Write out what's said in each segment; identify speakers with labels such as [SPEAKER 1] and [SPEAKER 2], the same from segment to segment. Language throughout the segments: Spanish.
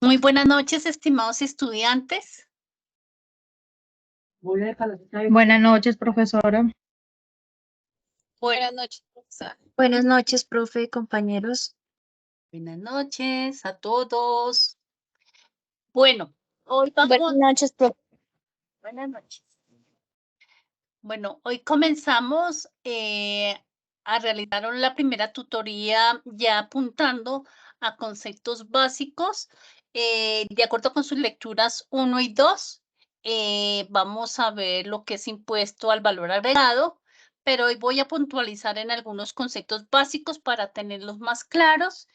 [SPEAKER 1] Muy buenas noches, estimados estudiantes.
[SPEAKER 2] Buenas noches, profesora.
[SPEAKER 1] Buenas noches, profesora.
[SPEAKER 3] Buenas noches, profe, compañeros.
[SPEAKER 1] Buenas noches a todos. Bueno, hoy vamos...
[SPEAKER 3] Buenas noches, profe.
[SPEAKER 1] Buenas noches. Bueno, hoy comenzamos a realizar la primera tutoría ya apuntando a conceptos básicos de acuerdo con sus lecturas 1 y 2. Vamos a ver lo que es impuesto al valor agregado, pero hoy voy a puntualizar en algunos conceptos básicos para tenerlos más claros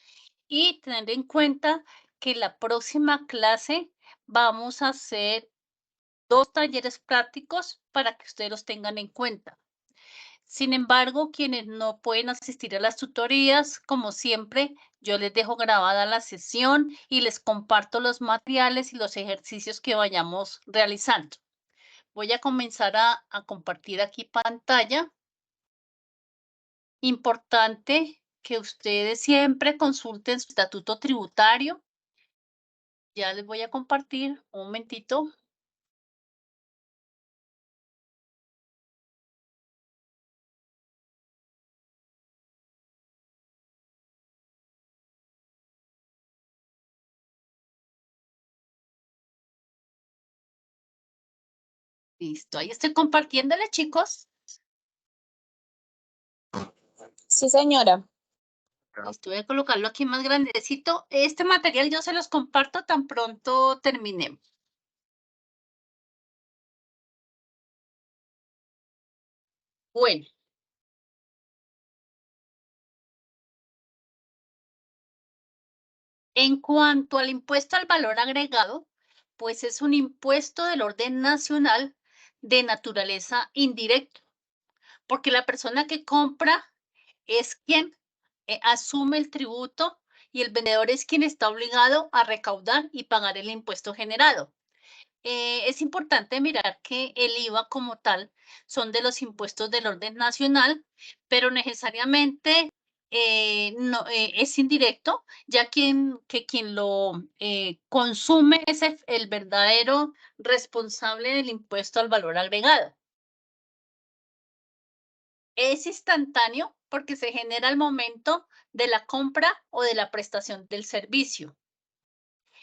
[SPEAKER 1] y tener en cuenta que la próxima clase vamos a hacer 2 talleres prácticos para que ustedes los tengan en cuenta. Sin embargo, quienes no pueden asistir a las tutorías, como siempre, yo les dejo grabada la sesión y les comparto los materiales y los ejercicios que vayamos realizando. Voy a comenzar a compartir aquí pantalla. Importante que ustedes siempre consulten su estatuto tributario. Ya les voy a compartir un momentito. Listo, ahí estoy compartiéndole, chicos.
[SPEAKER 3] Sí, señora.
[SPEAKER 1] Listo, voy a colocarlo aquí más grandecito. Este material yo se los comparto tan pronto terminemos. Bueno. En cuanto al impuesto al valor agregado, pues es un impuesto del orden nacional de naturaleza indirecta, porque la persona que compra es quien asume el tributo y el vendedor es quien está obligado a recaudar y pagar el impuesto generado. Es importante mirar que el IVA como tal son de los impuestos del orden nacional, pero necesariamente no, es indirecto, ya que quien lo consume es el verdadero responsable del impuesto al valor agregado. Es instantáneo porque se genera al momento de la compra o de la prestación del servicio.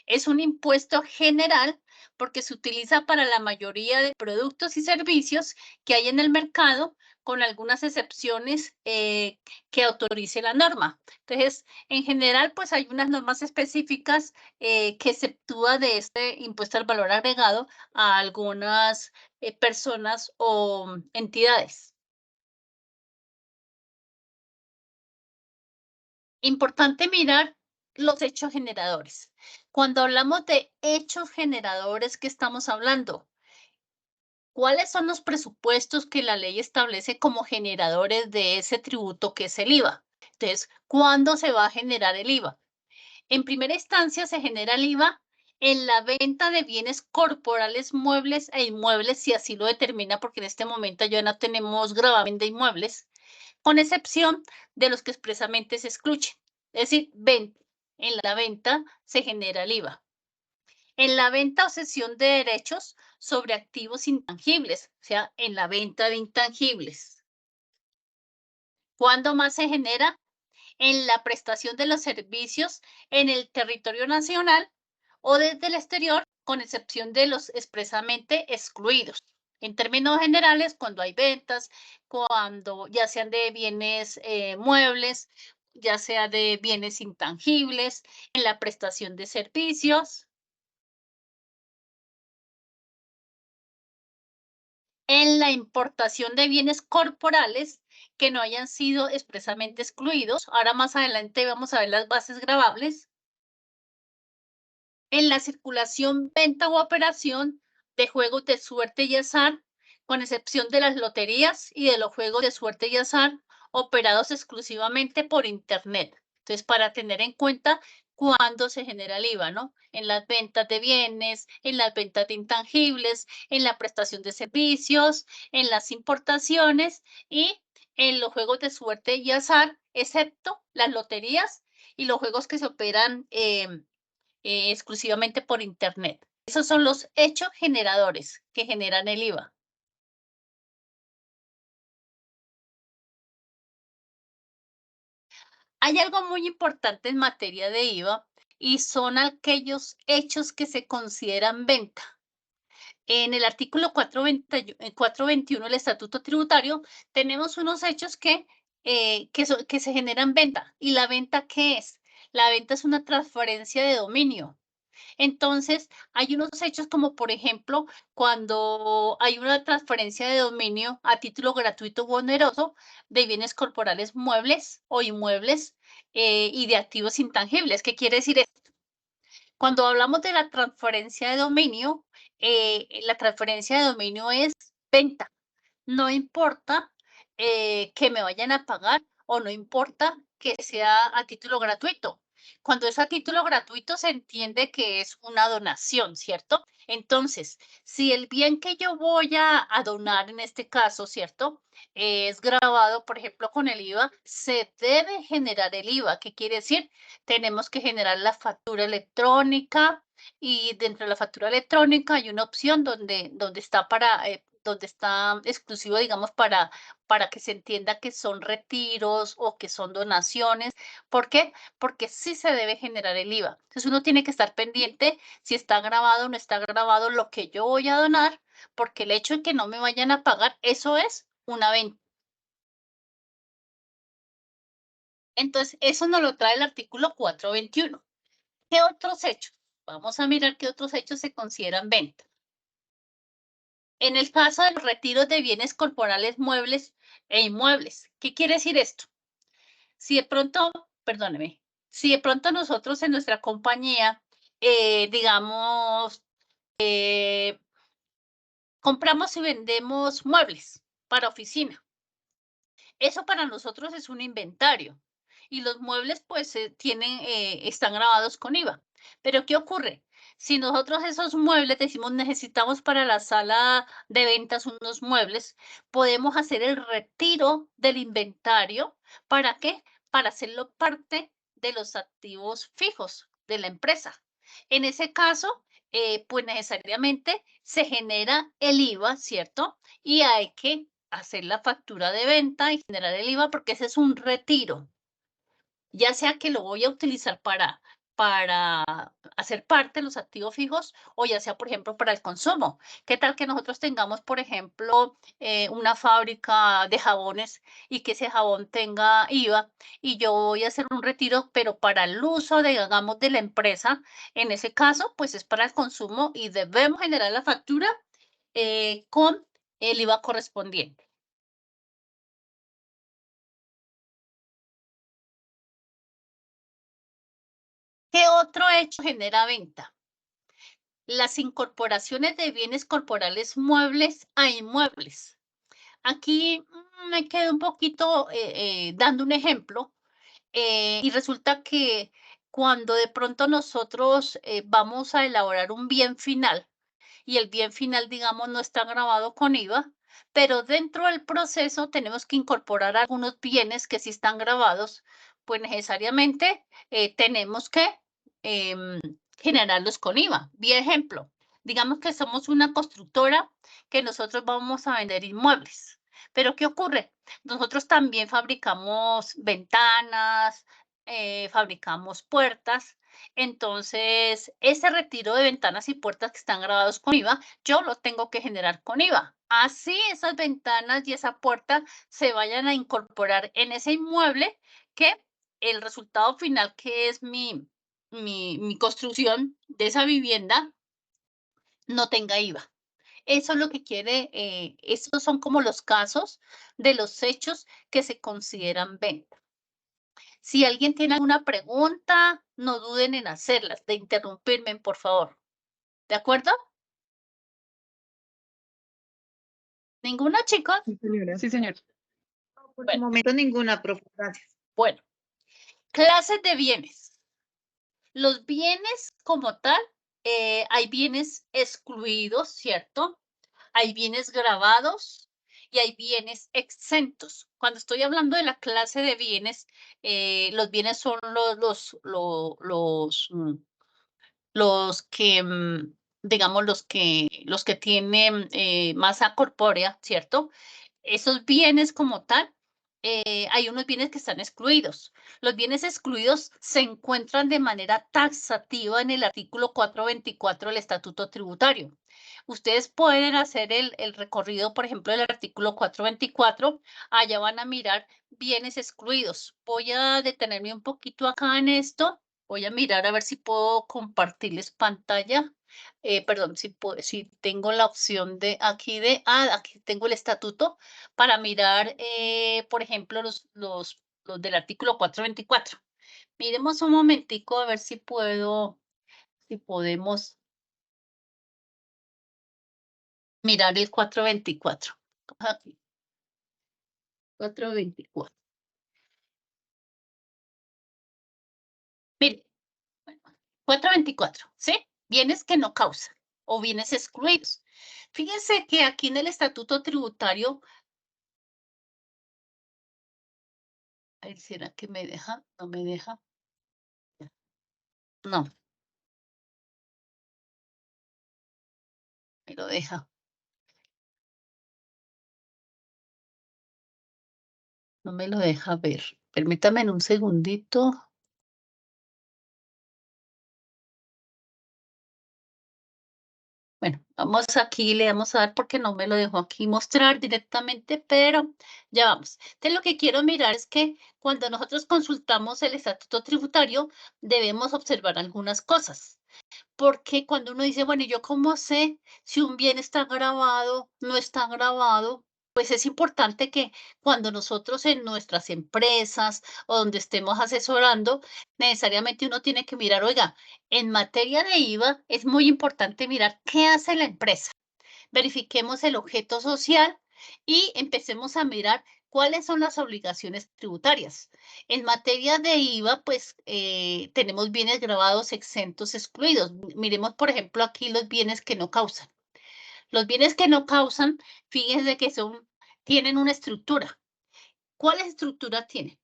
[SPEAKER 1] Es un impuesto general porque se utiliza para la mayoría de productos y servicios que hay en el mercado, con algunas excepciones que autorice la norma. Entonces, en general, pues hay unas normas específicas que exceptúa de este impuesto al valor agregado a algunas personas o entidades. Importante mirar los hechos generadores. Cuando hablamos de hechos generadores, ¿qué estamos hablando? ¿Cuáles son los presupuestos que la ley establece como generadores de ese tributo que es el IVA? Entonces, ¿cuándo se va a generar el IVA? En primera instancia se genera el IVA en la venta de bienes corporales, muebles e inmuebles, si así lo determina, porque en este momento ya no tenemos gravamen de inmuebles, con excepción de los que expresamente se excluyen. Es decir, en la venta se genera el IVA. En la venta o cesión de derechos sobre activos intangibles, o sea, en la venta de intangibles. ¿Cuándo más se genera? En la prestación de los servicios en el territorio nacional o desde el exterior, con excepción de los expresamente excluidos. En términos generales, cuando hay ventas, cuando ya sean de bienes muebles, ya sea de bienes intangibles, en la prestación de servicios, en la importación de bienes corporales que no hayan sido expresamente excluidos. Ahora más adelante vamos a ver las bases gravables. En la circulación, venta u operación de juegos de suerte y azar, con excepción de las loterías y de los juegos de suerte y azar operados exclusivamente por Internet. Entonces, para tener en cuenta cuándo se genera el IVA, ¿no? En las ventas de bienes, en las ventas de intangibles, en la prestación de servicios, en las importaciones y en los juegos de suerte y azar, excepto las loterías y los juegos que se operan exclusivamente por Internet. Esos son los hechos generadores que generan el IVA. Hay algo muy importante en materia de IVA y son aquellos hechos que se consideran venta. En el artículo 421 del Estatuto Tributario tenemos unos hechos que se generan venta. ¿Y la venta qué es? La venta es una transferencia de dominio. Entonces, hay unos hechos como, por ejemplo, cuando hay una transferencia de dominio a título gratuito o oneroso de bienes corporales muebles o inmuebles y de activos intangibles. ¿Qué quiere decir esto? Cuando hablamos de la transferencia de dominio, la transferencia de dominio es venta. No importa que me vayan a pagar o no importa que sea a título gratuito. Cuando es a título gratuito se entiende que es una donación, ¿cierto? Entonces, si el bien que yo voy a donar en este caso, ¿cierto? Es grabado, por ejemplo, con el IVA, se debe generar el IVA. ¿Qué quiere decir? Tenemos que generar la factura electrónica y dentro de la factura electrónica hay una opción donde está donde está exclusivo, digamos, para que se entienda que son retiros o que son donaciones. ¿Por qué? Porque sí se debe generar el IVA. Entonces uno tiene que estar pendiente si está grabado o no está grabado lo que yo voy a donar, porque el hecho de que no me vayan a pagar, eso es una venta. Entonces, eso nos lo trae el artículo 421. ¿Qué otros hechos? Vamos a mirar qué otros hechos se consideran venta. En el caso de los retiros de bienes corporales muebles e inmuebles, ¿qué quiere decir esto? Si de pronto, perdóneme, si de pronto nosotros en nuestra compañía, digamos, compramos y vendemos muebles para oficina, eso para nosotros es un inventario y los muebles pues están grabados con IVA. Pero ¿qué ocurre? Si nosotros esos muebles decimos necesitamos para la sala de ventas unos muebles, podemos hacer el retiro del inventario. ¿Para qué? Para hacerlo parte de los activos fijos de la empresa. En ese caso, pues necesariamente se genera el IVA, ¿cierto? Y hay que hacer la factura de venta y generar el IVA porque ese es un retiro. Ya sea que lo voy a utilizar para hacer parte de los activos fijos o ya sea, por ejemplo, para el consumo. ¿Qué tal que nosotros tengamos, por ejemplo, una fábrica de jabones y que ese jabón tenga IVA y yo voy a hacer un retiro, pero para el uso, digamos, de la empresa? En ese caso, pues es para el consumo y debemos generar la factura con el IVA correspondiente. ¿Qué otro hecho genera venta? Las incorporaciones de bienes corporales muebles a inmuebles. Aquí me quedo un poquito dando un ejemplo y resulta que cuando de pronto nosotros vamos a elaborar un bien final y el bien final, digamos, no está grabado con IVA, pero dentro del proceso tenemos que incorporar algunos bienes que sí están grabados, pues necesariamente tenemos que em, generarlos con IVA. Bien ejemplo, digamos que somos una constructora que nosotros vamos a vender inmuebles. Pero ¿qué ocurre? Nosotros también fabricamos ventanas, fabricamos puertas. Entonces, ese retiro de ventanas y puertas que están grabados con IVA, yo lo tengo que generar con IVA. Así esas ventanas y esa puerta se vayan a incorporar en ese inmueble, que el resultado final, que es mi construcción de esa vivienda, no tenga IVA. Eso es lo que quiere, estos son como los casos de los hechos que se consideran venta. Si alguien tiene alguna pregunta, no duden en hacerlas, de interrumpirme, por favor. ¿De acuerdo? ¿Ninguna, chicos?
[SPEAKER 2] Sí, señora. Sí, señor.
[SPEAKER 4] Por el momento ninguna, profe. Gracias.
[SPEAKER 1] Bueno, clases de bienes. Los bienes como tal, hay bienes excluidos, ¿cierto? Hay bienes grabados y hay bienes exentos. Cuando estoy hablando de la clase de bienes, los bienes son los que, digamos, los que tienen masa corpórea, ¿cierto? Esos bienes como tal, hay unos bienes que están excluidos. Los bienes excluidos se encuentran de manera taxativa en el artículo 424 del Estatuto Tributario. Ustedes pueden hacer el recorrido, por ejemplo, del artículo 424. Allá van a mirar bienes excluidos. Voy a detenerme un poquito acá en esto. Voy a mirar a ver si puedo compartirles pantalla. Perdón, si tengo la opción de aquí aquí tengo el estatuto para mirar, por ejemplo, los del artículo 424. Miremos un momentico a ver si podemos mirar el 424. Aquí, 424. Mire, 424, ¿sí? Bienes que no causan o bienes excluidos. Fíjense que aquí en el estatuto tributario, a ver, ¿será que me deja? No me deja. No, me lo deja. No me lo deja ver. Permítame en un segundito. Bueno, vamos aquí, le vamos a dar porque no me lo dejó aquí mostrar directamente, pero ya vamos. Entonces, lo que quiero mirar es que cuando nosotros consultamos el estatuto tributario, debemos observar algunas cosas. Porque cuando uno dice, bueno, ¿yo cómo sé si un bien está grabado, no está grabado? Pues es importante que cuando nosotros en nuestras empresas o donde estemos asesorando, necesariamente uno tiene que mirar, oiga, en materia de IVA es muy importante mirar qué hace la empresa. Verifiquemos el objeto social y empecemos a mirar cuáles son las obligaciones tributarias. En materia de IVA, pues tenemos bienes grabados, exentos, excluidos. Miremos, por ejemplo, aquí los bienes que no causan. Los bienes que no causan, fíjense que tienen una estructura. ¿Cuál estructura tienen?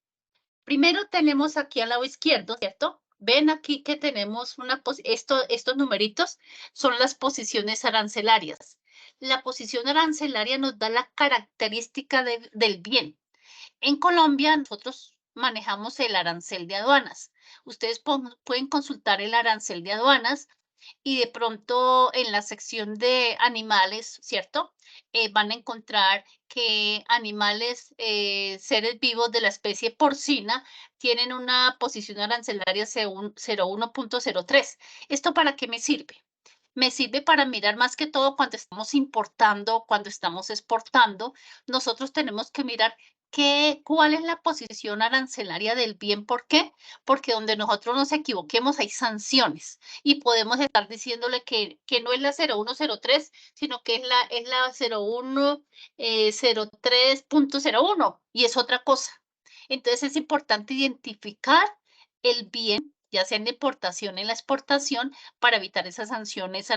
[SPEAKER 1] Primero tenemos aquí al lado izquierdo, ¿cierto? Ven aquí que tenemos estos numeritos son las posiciones arancelarias. La posición arancelaria nos da la característica del bien. En Colombia nosotros manejamos el arancel de aduanas. Ustedes pueden consultar el arancel de aduanas y de pronto en la sección de animales, ¿cierto? Van a encontrar que animales, seres vivos de la especie porcina, tienen una posición arancelaria 0,1.03. ¿Esto para qué me sirve? Me sirve para mirar más que todo cuando estamos importando, cuando estamos exportando, nosotros tenemos que mirar cuál es la posición arancelaria del bien. ¿Por qué? Porque donde nosotros nos equivoquemos hay sanciones y podemos estar diciéndole que no es la 0103, sino que es la 0103.01 y es otra cosa. Entonces es importante identificar el bien, ya sea en la importación, en la exportación, para evitar esas sanciones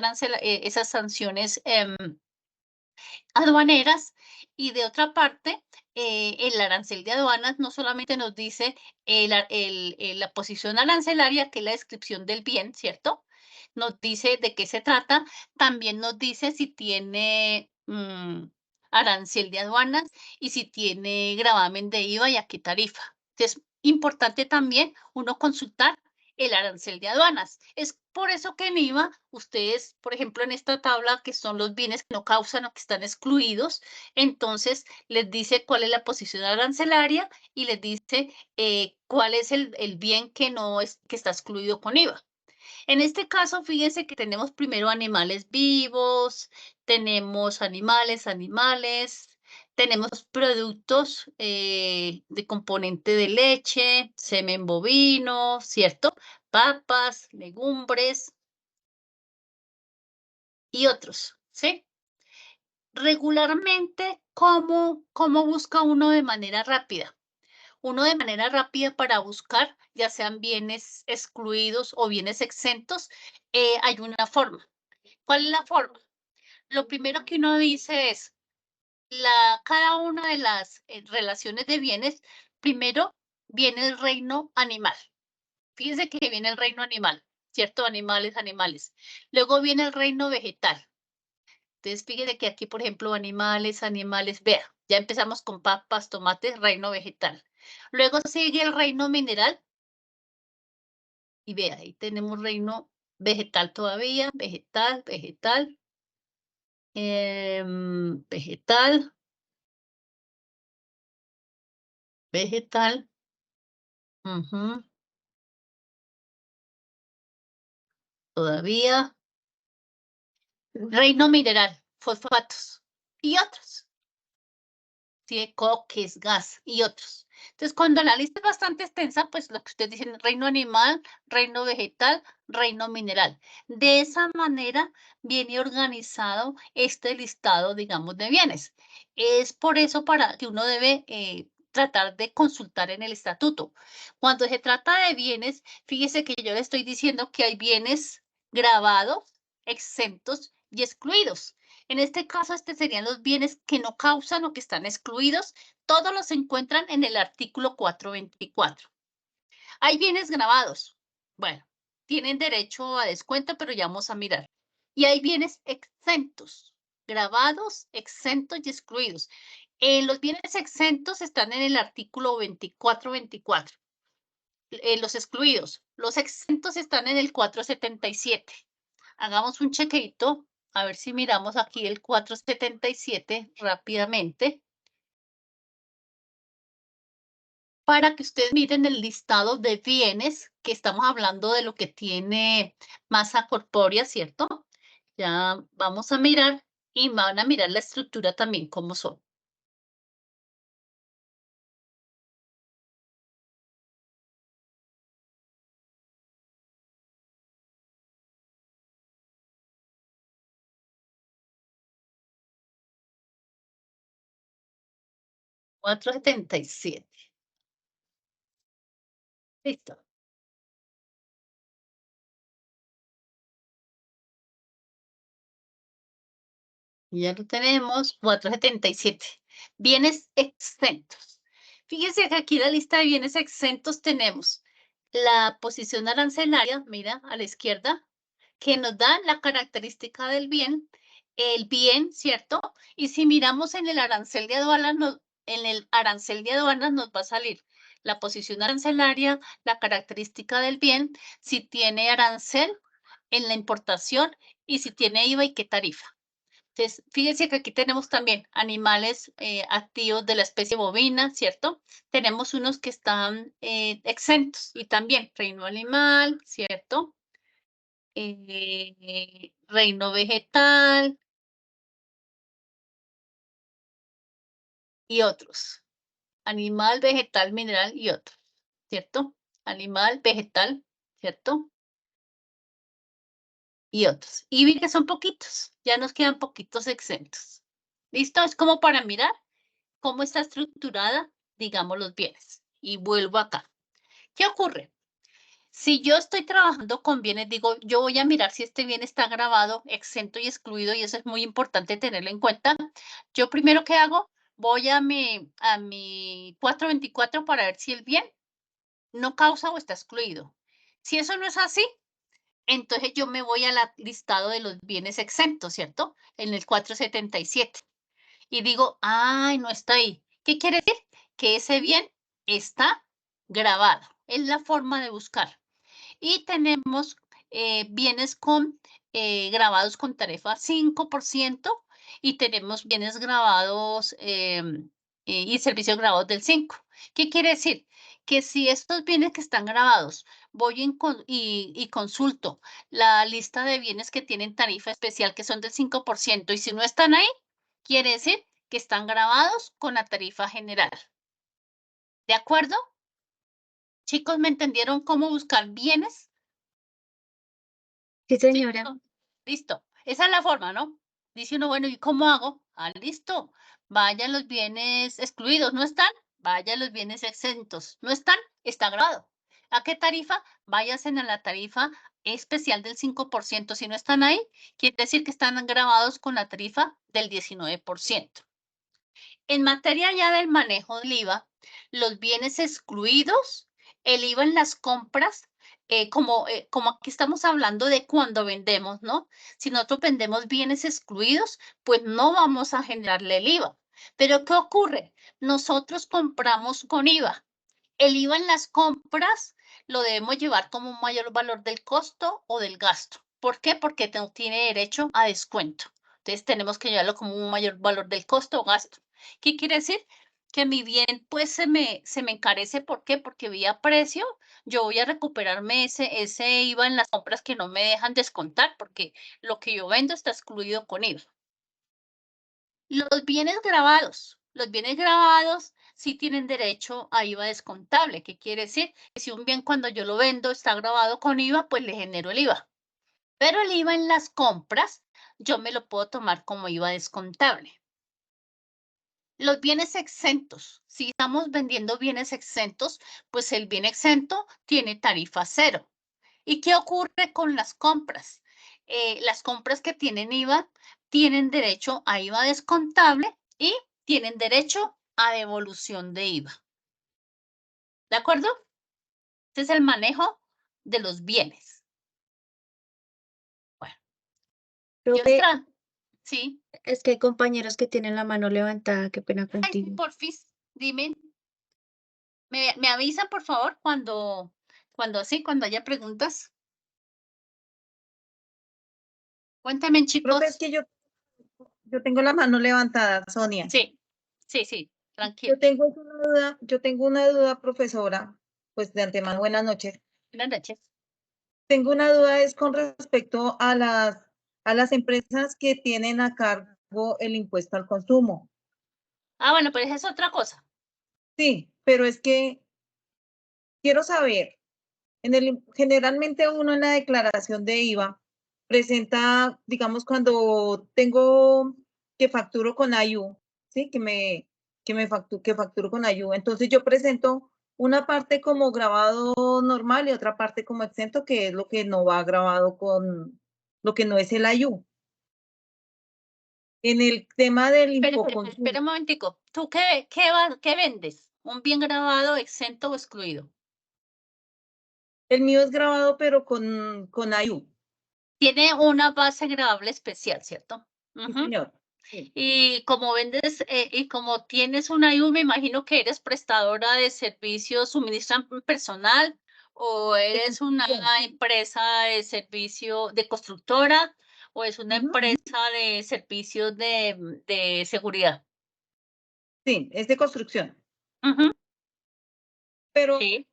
[SPEAKER 1] aduaneras. Y de otra parte, el arancel de aduanas no solamente nos dice la posición arancelaria, que es la descripción del bien, ¿cierto? Nos dice de qué se trata, también nos dice si tiene arancel de aduanas y si tiene gravamen de IVA y a qué tarifa. Entonces, importante también uno consultar el arancel de aduanas. Es por eso que en IVA, ustedes, por ejemplo, en esta tabla, que son los bienes que no causan o que están excluidos, entonces les dice cuál es la posición arancelaria y les dice cuál es el bien que que está excluido con IVA. En este caso, fíjense que tenemos primero animales vivos, tenemos animales, tenemos productos de componente de leche, semen bovino, ¿cierto? Papas, legumbres y otros, ¿sí? Regularmente, ¿cómo busca uno de manera rápida? Uno de manera rápida para buscar, ya sean bienes excluidos o bienes exentos, hay una forma. ¿Cuál es la forma? Lo primero que uno dice es, cada una de las relaciones de bienes, primero viene el reino animal. Fíjense que viene el reino animal. ¿cierto? Animales, animales. Luego viene el reino vegetal. Entonces, fíjense que aquí, por ejemplo, animales, animales, vea, ya empezamos con papas, tomates, reino vegetal. Luego sigue el reino mineral. Y vea, ahí tenemos reino vegetal todavía, vegetal, vegetal, vegetal, vegetal. Ujú, todavía. Reino mineral, fosfatos y otros. ¿Sí? Coques, gas y otros. Entonces, cuando la lista es bastante extensa, pues lo que ustedes dicen, reino animal, reino vegetal, reino mineral. De esa manera viene organizado este listado, digamos, de bienes. Es por eso para que uno debe tratar de consultar en el estatuto. Cuando se trata de bienes, fíjese que yo le estoy diciendo que hay bienes grabados, exentos y excluidos. En este caso, serían los bienes que no causan o que están excluidos. Todos los encuentran en el artículo 424. Hay bienes grabados. Bueno, tienen derecho a descuento, pero ya vamos a mirar. Y hay bienes exentos, grabados, exentos y excluidos. Los bienes exentos están en el artículo 2424. Los excluidos. Los exentos están en el 477. Hagamos un chequeito, a ver si miramos aquí el 477 rápidamente, para que ustedes miren el listado de bienes, que estamos hablando de lo que tiene masa corpórea, ¿cierto? Ya vamos a mirar y van a mirar la estructura también, cómo son. $477. Listo. Ya lo tenemos, 477. Bienes exentos. Fíjense que aquí en la lista de bienes exentos tenemos la posición arancelaria, mira, a la izquierda, que nos da la característica del bien, el bien, ¿cierto? Y si miramos en el arancel de aduanas, nos va a salir la posición arancelaria, la característica del bien, si tiene arancel en la importación y si tiene IVA y qué tarifa. Entonces, fíjense que aquí tenemos también animales activos de la especie bovina, ¿cierto? Tenemos unos que están exentos y también reino animal, ¿cierto? Reino vegetal y otros. Animal, vegetal, mineral y otros, ¿cierto? Animal, vegetal, ¿cierto? Y otros. Y vi que son poquitos, ya nos quedan poquitos exentos. ¿Listo? Es como para mirar cómo está estructurada, digamos, los bienes. Y vuelvo acá. ¿Qué ocurre? Si yo estoy trabajando con bienes, digo, yo voy a mirar si este bien está grabado, exento y excluido, y eso es muy importante tenerlo en cuenta. Yo primero, ¿qué hago? Voy a mi 424 para ver si el bien no causa o está excluido. Si eso no es así, entonces yo me voy al listado de los bienes exentos, ¿cierto? En el 477. Y digo, ay, no está ahí. ¿Qué quiere decir? Que ese bien está grabado. Es la forma de buscar. Y tenemos bienes grabados con tarifa 5% y tenemos bienes grabados y servicios grabados del 5%. ¿Qué quiere decir? Que si estos bienes que están grabados voy y consulto la lista de bienes que tienen tarifa especial que son del 5% y si no están ahí, quiere decir que están grabados con la tarifa general. ¿De acuerdo? Chicos, ¿me entendieron cómo buscar bienes?
[SPEAKER 3] Sí, señora.
[SPEAKER 1] Listo. Listo. Esa es la forma, ¿no? Dice uno, bueno, ¿y cómo hago? Ah, listo. Vayan los bienes excluidos, ¿no están? Vayan los bienes exentos, ¿no están? Está grabado. ¿A qué tarifa? Váyanse a la tarifa especial del 5%. Si no están ahí, quiere decir que están grabados con la tarifa del 19%. En materia ya del manejo del IVA, los bienes excluidos, el IVA en las compras como aquí estamos hablando de cuando vendemos, ¿no? Si nosotros vendemos bienes excluidos, pues no vamos a generarle el IVA. Pero ¿qué ocurre? Nosotros compramos con IVA. El IVA en las compras lo debemos llevar como un mayor valor del costo o del gasto. ¿Por qué? Porque no tiene derecho a descuento. Entonces tenemos que llevarlo como un mayor valor del costo o gasto. ¿Qué quiere decir? Que mi bien pues se me encarece. ¿Por qué? Porque vía precio yo voy a recuperarme ese IVA en las compras que no me dejan descontar, porque lo que yo vendo está excluido con IVA. Los bienes grabados sí tienen derecho a IVA descontable. ¿Qué quiere decir? Que si un bien cuando yo lo vendo está grabado con IVA, pues le genero el IVA. Pero el IVA en las compras yo me lo puedo tomar como IVA descontable. Los bienes exentos. Si estamos vendiendo bienes exentos, pues el bien exento tiene tarifa cero. ¿Y qué ocurre con las compras? Las compras que tienen IVA tienen derecho a IVA descontable y tienen derecho a devolución de IVA. ¿De acuerdo? Este es el manejo de los bienes. Bueno,
[SPEAKER 3] Profe,
[SPEAKER 1] sí.
[SPEAKER 3] es que hay compañeros que tienen la mano levantada, qué pena
[SPEAKER 1] Ay,
[SPEAKER 3] contigo.
[SPEAKER 1] porfis, dime. Me avisan, por favor, cuando haya preguntas. Cuéntame,
[SPEAKER 4] Profe, es
[SPEAKER 1] chicos.
[SPEAKER 4] que yo tengo la mano levantada, Sonia.
[SPEAKER 1] Sí, tranquilo.
[SPEAKER 4] Yo tengo una duda, profesora, pues de antemano, buenas noches.
[SPEAKER 1] Buenas noches.
[SPEAKER 4] Tengo una duda es con respecto a las empresas que tienen a cargo el impuesto al consumo.
[SPEAKER 1] Bueno, pues es otra cosa.
[SPEAKER 4] Sí, pero es que quiero saber, generalmente uno en la declaración de IVA presenta, digamos, cuando tengo que facturo con IU, ¿sí? Que facturo con IU. Entonces yo presento una parte como grabado normal y otra parte como exento, que es lo que no va grabado con lo que no es el IU. En el tema del infoconsumo,
[SPEAKER 1] Espera un momentico. ¿Tú qué vendes? ¿Un bien grabado, exento o excluido?
[SPEAKER 4] el mío es grabado pero con IU.
[SPEAKER 1] Tiene una base grabable especial, ¿cierto?
[SPEAKER 4] Sí, señor. Sí.
[SPEAKER 1] Y como vendes, y como tienes una IU, me imagino que eres prestadora de servicios, suministran personal, o eres una empresa de servicio de constructora, o es una empresa de servicios de seguridad.
[SPEAKER 4] Sí, es de construcción.
[SPEAKER 1] Ujú,
[SPEAKER 4] Pero
[SPEAKER 1] sí.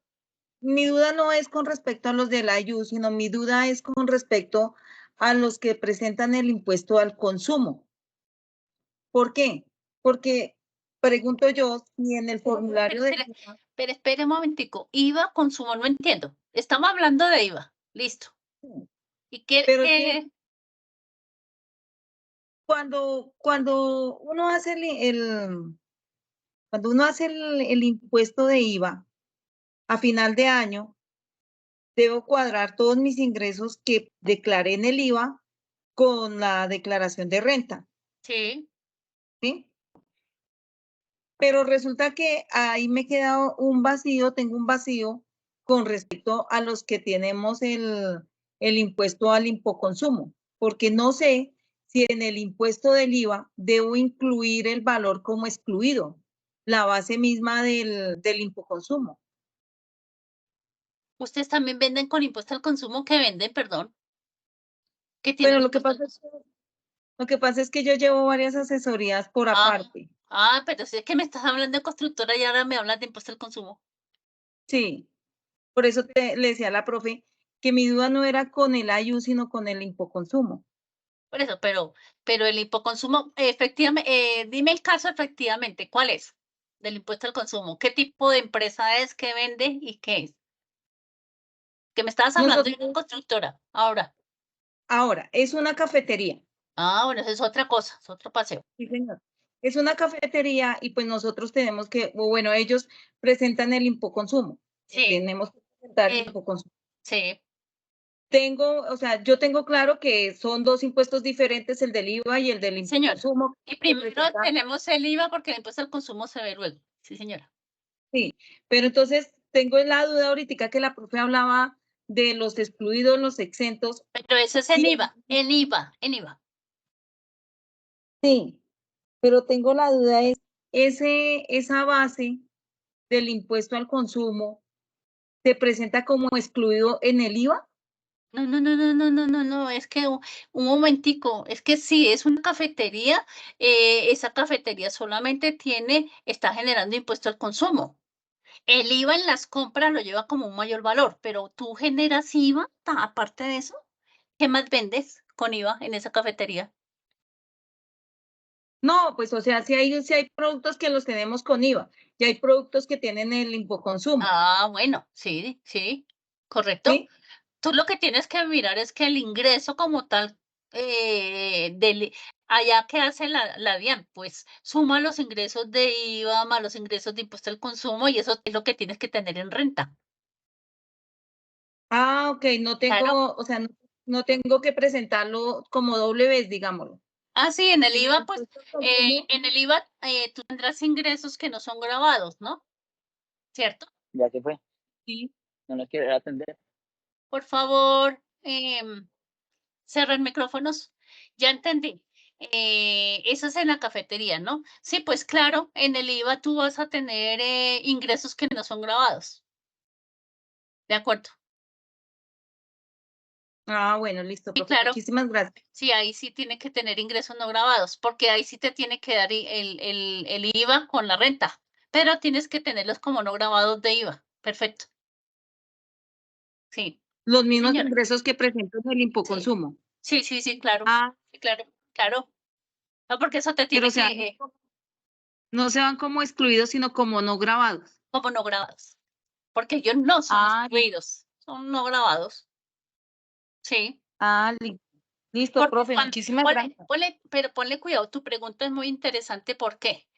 [SPEAKER 4] mi duda no es con respecto a los de la IU, sino mi duda es con respecto a los que presentan el impuesto al consumo. ¿Por qué? Porque pregunto yo si en el formulario de IVA,
[SPEAKER 1] Pero espere un momentico. IVA, consumo, no entiendo. Estamos hablando de IVA. Listo. ¿Y
[SPEAKER 4] pero es que cuando uno hace cuando uno hace el impuesto de IVA a final de año, debo cuadrar todos mis ingresos que declaré en el IVA con la declaración de renta,
[SPEAKER 1] Sí.
[SPEAKER 4] ¿sí? Pero resulta que ahí me queda un vacío, tengo un vacío con respecto a los que tenemos el impuesto al impoconsumo, porque no sé si en el impuesto del IVA debo incluir el valor como excluido, la base misma del impoconsumo.
[SPEAKER 1] Ustedes también venden con impuesto al consumo, que venden, perdón, que tienen
[SPEAKER 4] Pero
[SPEAKER 1] impuesto al consumo.
[SPEAKER 4] lo que pasa es que yo llevo varias asesorías por aparte.
[SPEAKER 1] Pero si es que me estás hablando de constructora y ahora me hablas de impuesto al consumo.
[SPEAKER 4] Sí, por eso le decía a la profe que mi duda no era con el IU, sino con el impoconsumo.
[SPEAKER 1] Por eso, pero el hipoconsumo, efectivamente, dime el caso efectivamente, ¿cuál es? Del impuesto al consumo. ¿Qué tipo de empresa es, qué vende y qué es? Que me estabas hablando de una constructora. Ahora.
[SPEAKER 4] Ahora, es una cafetería.
[SPEAKER 1] Bueno, eso es otra cosa, es otro paseo.
[SPEAKER 4] Sí, señor. Es una cafetería y pues nosotros tenemos que, o bueno, ellos presentan el impoconsumo.
[SPEAKER 1] Sí,
[SPEAKER 4] Tenemos que presentar el
[SPEAKER 1] eh,
[SPEAKER 4] impoconsumo.
[SPEAKER 1] sí.
[SPEAKER 4] O sea, yo tengo claro que son dos impuestos diferentes, el del IVA y el del
[SPEAKER 1] Señora.
[SPEAKER 4] impoconsumo.
[SPEAKER 1] Y primero tenemos el IVA porque el impuesto al consumo se ve luego. Sí, señora.
[SPEAKER 4] Sí, pero entonces tengo la duda ahorita que la profe hablaba de los excluidos, los exentos.
[SPEAKER 1] Pero eso es en
[SPEAKER 4] Sí.
[SPEAKER 1] IVA, en IVA, en IVA.
[SPEAKER 4] Sí, pero tengo la duda, esa base del impuesto al consumo se presenta como excluido en el IVA.
[SPEAKER 1] No, es que un momentico, es que sí, es una cafetería, esa cafetería solamente está generando impuesto al consumo. El IVA en las compras lo lleva como un mayor valor, pero tú generas IVA, aparte de eso, ¿qué más vendes con IVA en esa cafetería?
[SPEAKER 4] No, pues o sea, si hay productos que los tenemos con IVA y hay productos que tienen el infoconsumo,
[SPEAKER 1] Ah, bueno, sí, correcto.
[SPEAKER 4] ¿sí?
[SPEAKER 1] Tú lo que tienes que mirar es que el ingreso como tal, allá que hace la DIAN, pues suma los ingresos de IVA más los ingresos de impuesto al consumo y eso es lo que tienes que tener en renta.
[SPEAKER 4] Ah, ok, no tengo,
[SPEAKER 1] Claro.
[SPEAKER 4] o sea, no tengo que presentarlo como doble vez, digámoslo.
[SPEAKER 1] Ah, sí, en el
[SPEAKER 4] En el
[SPEAKER 1] IVA, pues,
[SPEAKER 4] impuesto al consumo,
[SPEAKER 1] en el IVA tú tendrás ingresos que no son grabados, ¿no? ¿Cierto?
[SPEAKER 5] Ya se fue,
[SPEAKER 4] sí.
[SPEAKER 5] no nos quiere atender.
[SPEAKER 1] Por favor, cerrar micrófonos. Ya entendí. Eso es en la cafetería, ¿no? Sí, pues claro, en el IVA tú vas a tener ingresos que no son grabados. De acuerdo.
[SPEAKER 4] Ah, bueno, listo,
[SPEAKER 1] Sí,
[SPEAKER 4] profe.
[SPEAKER 1] claro.
[SPEAKER 4] Muchísimas gracias.
[SPEAKER 1] Sí, ahí sí tiene que tener ingresos no grabados, porque ahí sí te tiene que dar el IVA con la renta, pero tienes que tenerlos como no grabados de IVA. Perfecto. Sí,
[SPEAKER 4] Los mismos
[SPEAKER 1] señora.
[SPEAKER 4] ingresos que presento en el
[SPEAKER 1] Sí,
[SPEAKER 4] infoconsumo.
[SPEAKER 1] sí, claro.
[SPEAKER 4] Ah,
[SPEAKER 1] Sí, claro. No, porque eso te
[SPEAKER 4] pero
[SPEAKER 1] tiene
[SPEAKER 4] o sea,
[SPEAKER 1] que,
[SPEAKER 4] no se van como excluidos, sino como no grabados.
[SPEAKER 1] como no grabados, porque ellos no son
[SPEAKER 4] Ah,
[SPEAKER 1] excluidos, son no grabados. Sí.
[SPEAKER 4] listo. Listo,
[SPEAKER 1] Porque
[SPEAKER 4] profe, muchísimas gracias.
[SPEAKER 1] pero ponle cuidado, tu pregunta es muy interesante. ¿Por qué?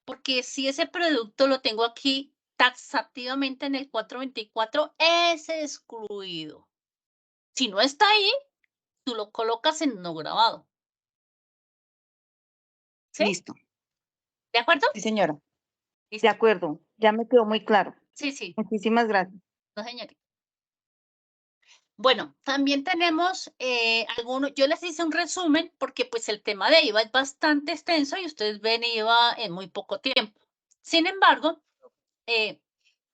[SPEAKER 1] Porque si ese producto lo tengo aquí taxativamente en el 424, es excluido. Si no está ahí, tú lo colocas en no grabado. ¿Sí?
[SPEAKER 4] Listo.
[SPEAKER 1] ¿De acuerdo?
[SPEAKER 4] Sí, señora. De
[SPEAKER 1] Listo.
[SPEAKER 4] acuerdo. Ya me quedó muy claro.
[SPEAKER 1] Sí,
[SPEAKER 4] Muchísimas gracias.
[SPEAKER 1] no, señorita. Bueno, también tenemos algunos, yo les hice un resumen porque pues el tema de IVA es bastante extenso y ustedes ven IVA en muy poco tiempo. Sin embargo,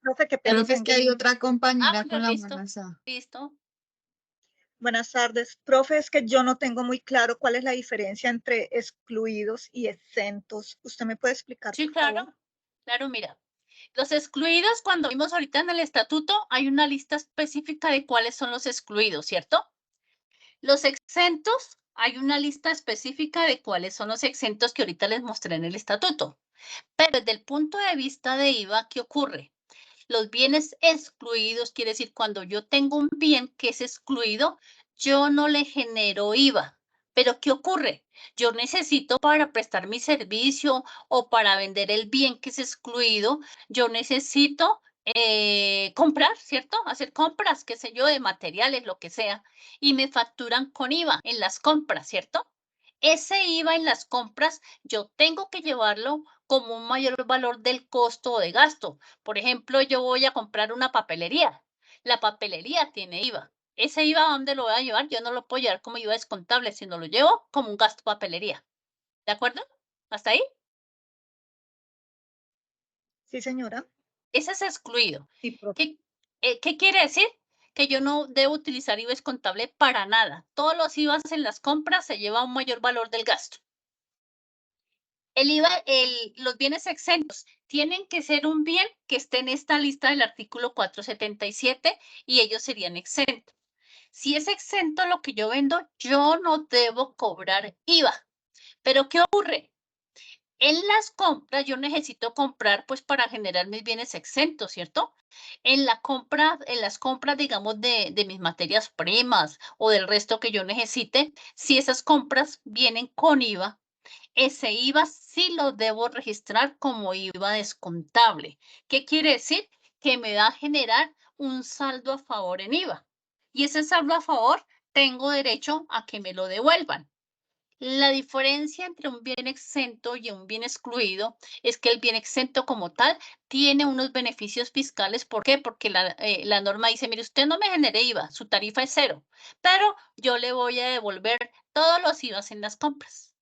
[SPEAKER 2] Profe, qué pena. Profe, es que hay otra compañera
[SPEAKER 1] bueno,
[SPEAKER 2] con la
[SPEAKER 1] listo,
[SPEAKER 2] mano alzada.
[SPEAKER 1] listo.
[SPEAKER 2] Buenas tardes. Profe, es que yo no tengo muy claro cuál es la diferencia entre excluidos y exentos. ¿Usted me puede explicar,
[SPEAKER 1] Sí,
[SPEAKER 2] por favor?
[SPEAKER 1] claro, mira. Los excluidos, cuando vimos ahorita en el estatuto, hay una lista específica de cuáles son los excluidos, ¿cierto? Los exentos, hay una lista específica de cuáles son los exentos que ahorita les mostré en el estatuto. Pero desde el punto de vista de IVA, ¿qué ocurre? Los bienes excluidos quiere decir cuando yo tengo un bien que es excluido, yo no le genero IVA. Pero ¿qué ocurre? Yo necesito para prestar mi servicio o para vender el bien que es excluido, yo necesito comprar, ¿cierto? Hacer compras, qué sé yo, de materiales, lo que sea, y me facturan con IVA en las compras, ¿cierto? Ese IVA en las compras yo tengo que llevarlo como un mayor valor del costo o de gasto. Por ejemplo, yo voy a comprar una papelería. La papelería tiene IVA. Ese IVA, ¿a dónde lo voy a llevar? Yo no lo puedo llevar como IVA descontable, sino lo llevo como un gasto papelería. ¿De acuerdo? ¿Hasta ahí?
[SPEAKER 2] Sí, señora.
[SPEAKER 1] Ese es excluido.
[SPEAKER 4] Sí, profe.
[SPEAKER 1] ¿Qué quiere decir? Que yo no debo utilizar IVA descontable para nada. Todos los IVAs en las compras se lleva un mayor valor del gasto. El IVA, los bienes exentos tienen que ser un bien que esté en esta lista del artículo 477 y ellos serían exentos. Si es exento lo que yo vendo, yo no debo cobrar IVA. Pero ¿qué ocurre? En las compras yo necesito comprar pues para generar mis bienes exentos, ¿cierto? En las compras, digamos, de mis materias primas o del resto que yo necesite, si esas compras vienen con IVA, ese IVA sí lo debo registrar como IVA descontable. ¿Qué quiere decir? Que me va a generar un saldo a favor en IVA. Y ese saldo a favor tengo derecho a que me lo devuelvan. La diferencia entre un bien exento y un bien excluido es que el bien exento como tal tiene unos beneficios fiscales. ¿Por qué? Porque la norma dice, mire, usted no me genere IVA, su tarifa es 0, pero yo le voy a devolver todos los IVAs en las compras.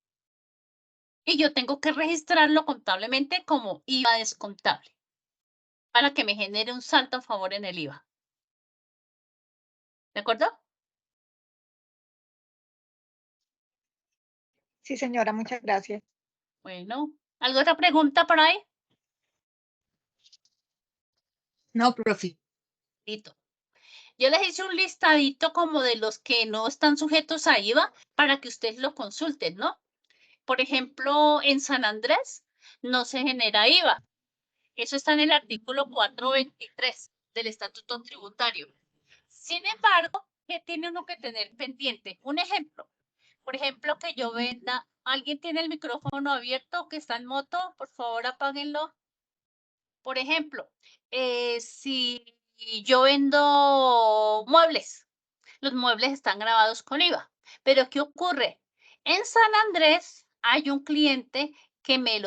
[SPEAKER 1] Y yo tengo que registrarlo contablemente como IVA descontable para que me genere un saldo a favor en el IVA. ¿De acuerdo?
[SPEAKER 2] Sí, señora, muchas gracias.
[SPEAKER 1] Bueno, ¿alguna otra pregunta por ahí?
[SPEAKER 6] No, profe.
[SPEAKER 1] Listo. Yo les hice un listadito como de los que no están sujetos a IVA para que ustedes lo consulten, ¿no? Por ejemplo, en San Andrés no se genera IVA. Eso está en el artículo 423 del Estatuto Tributario. Sin embargo, ¿qué tiene uno que tener pendiente? Un ejemplo. Por ejemplo, que yo venda. ¿Alguien tiene el micrófono abierto que está en moto? Por favor, apáguenlo. Por ejemplo, si yo vendo muebles, los muebles están grabados con IVA. Pero ¿qué ocurre? En San Andrés hay un cliente que me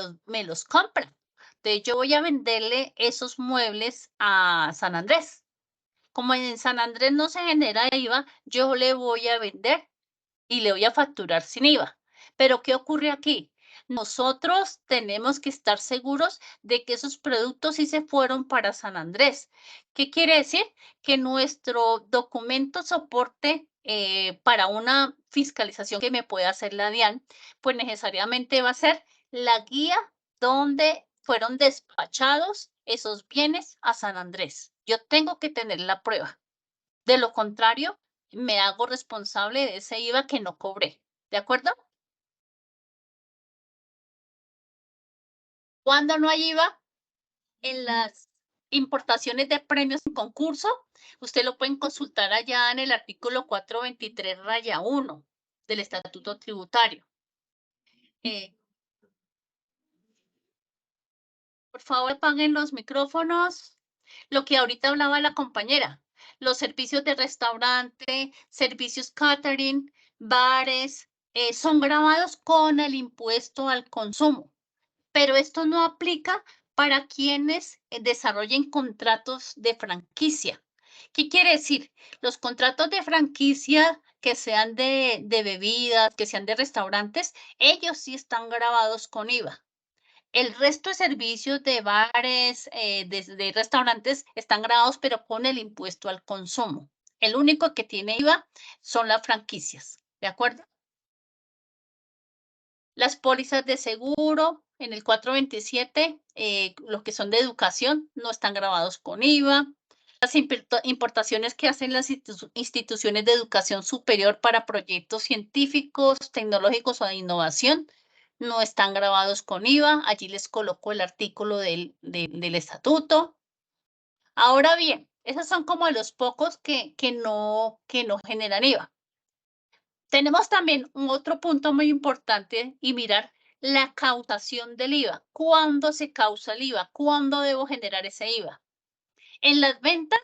[SPEAKER 1] los compra. Entonces yo voy a venderle esos muebles a San Andrés. Como en San Andrés no se genera IVA, yo le voy a vender y le voy a facturar sin IVA. Pero ¿qué ocurre aquí? Nosotros tenemos que estar seguros de que esos productos sí se fueron para San Andrés. ¿Qué quiere decir? Que nuestro documento soporte para una fiscalización que me pueda hacer la DIAN, pues necesariamente va a ser la guía donde fueron despachados esos bienes a San Andrés. Yo tengo que tener la prueba. De lo contrario, me hago responsable de ese IVA que no cobré. ¿De acuerdo? Cuando no hay IVA, en las importaciones de premios en concurso, usted lo pueden consultar allá en el artículo 423-1 del Estatuto Tributario. Por favor, apaguen los micrófonos. Lo que ahorita hablaba la compañera, los servicios de restaurante, servicios catering, bares, son grabados con el impuesto al consumo, pero esto no aplica para quienes desarrollen contratos de franquicia. ¿Qué quiere decir? Los contratos de franquicia que sean de bebidas, que sean de restaurantes, ellos sí están grabados con IVA. El resto de servicios de bares, de restaurantes están grabados, pero con el impuesto al consumo. El único que tiene IVA son las franquicias, ¿de acuerdo? Las pólizas de seguro en el 427, los que son de educación, no están grabados con IVA. Las importaciones que hacen las instituciones de educación superior para proyectos científicos, tecnológicos o de innovación no están grabados con IVA. Allí les coloco el artículo del estatuto. Ahora bien, esos son como los pocos que no generan IVA. Tenemos también un otro punto muy importante y mirar la cautación del IVA. ¿Cuándo se causa el IVA? ¿Cuándo debo generar ese IVA? En las ventas,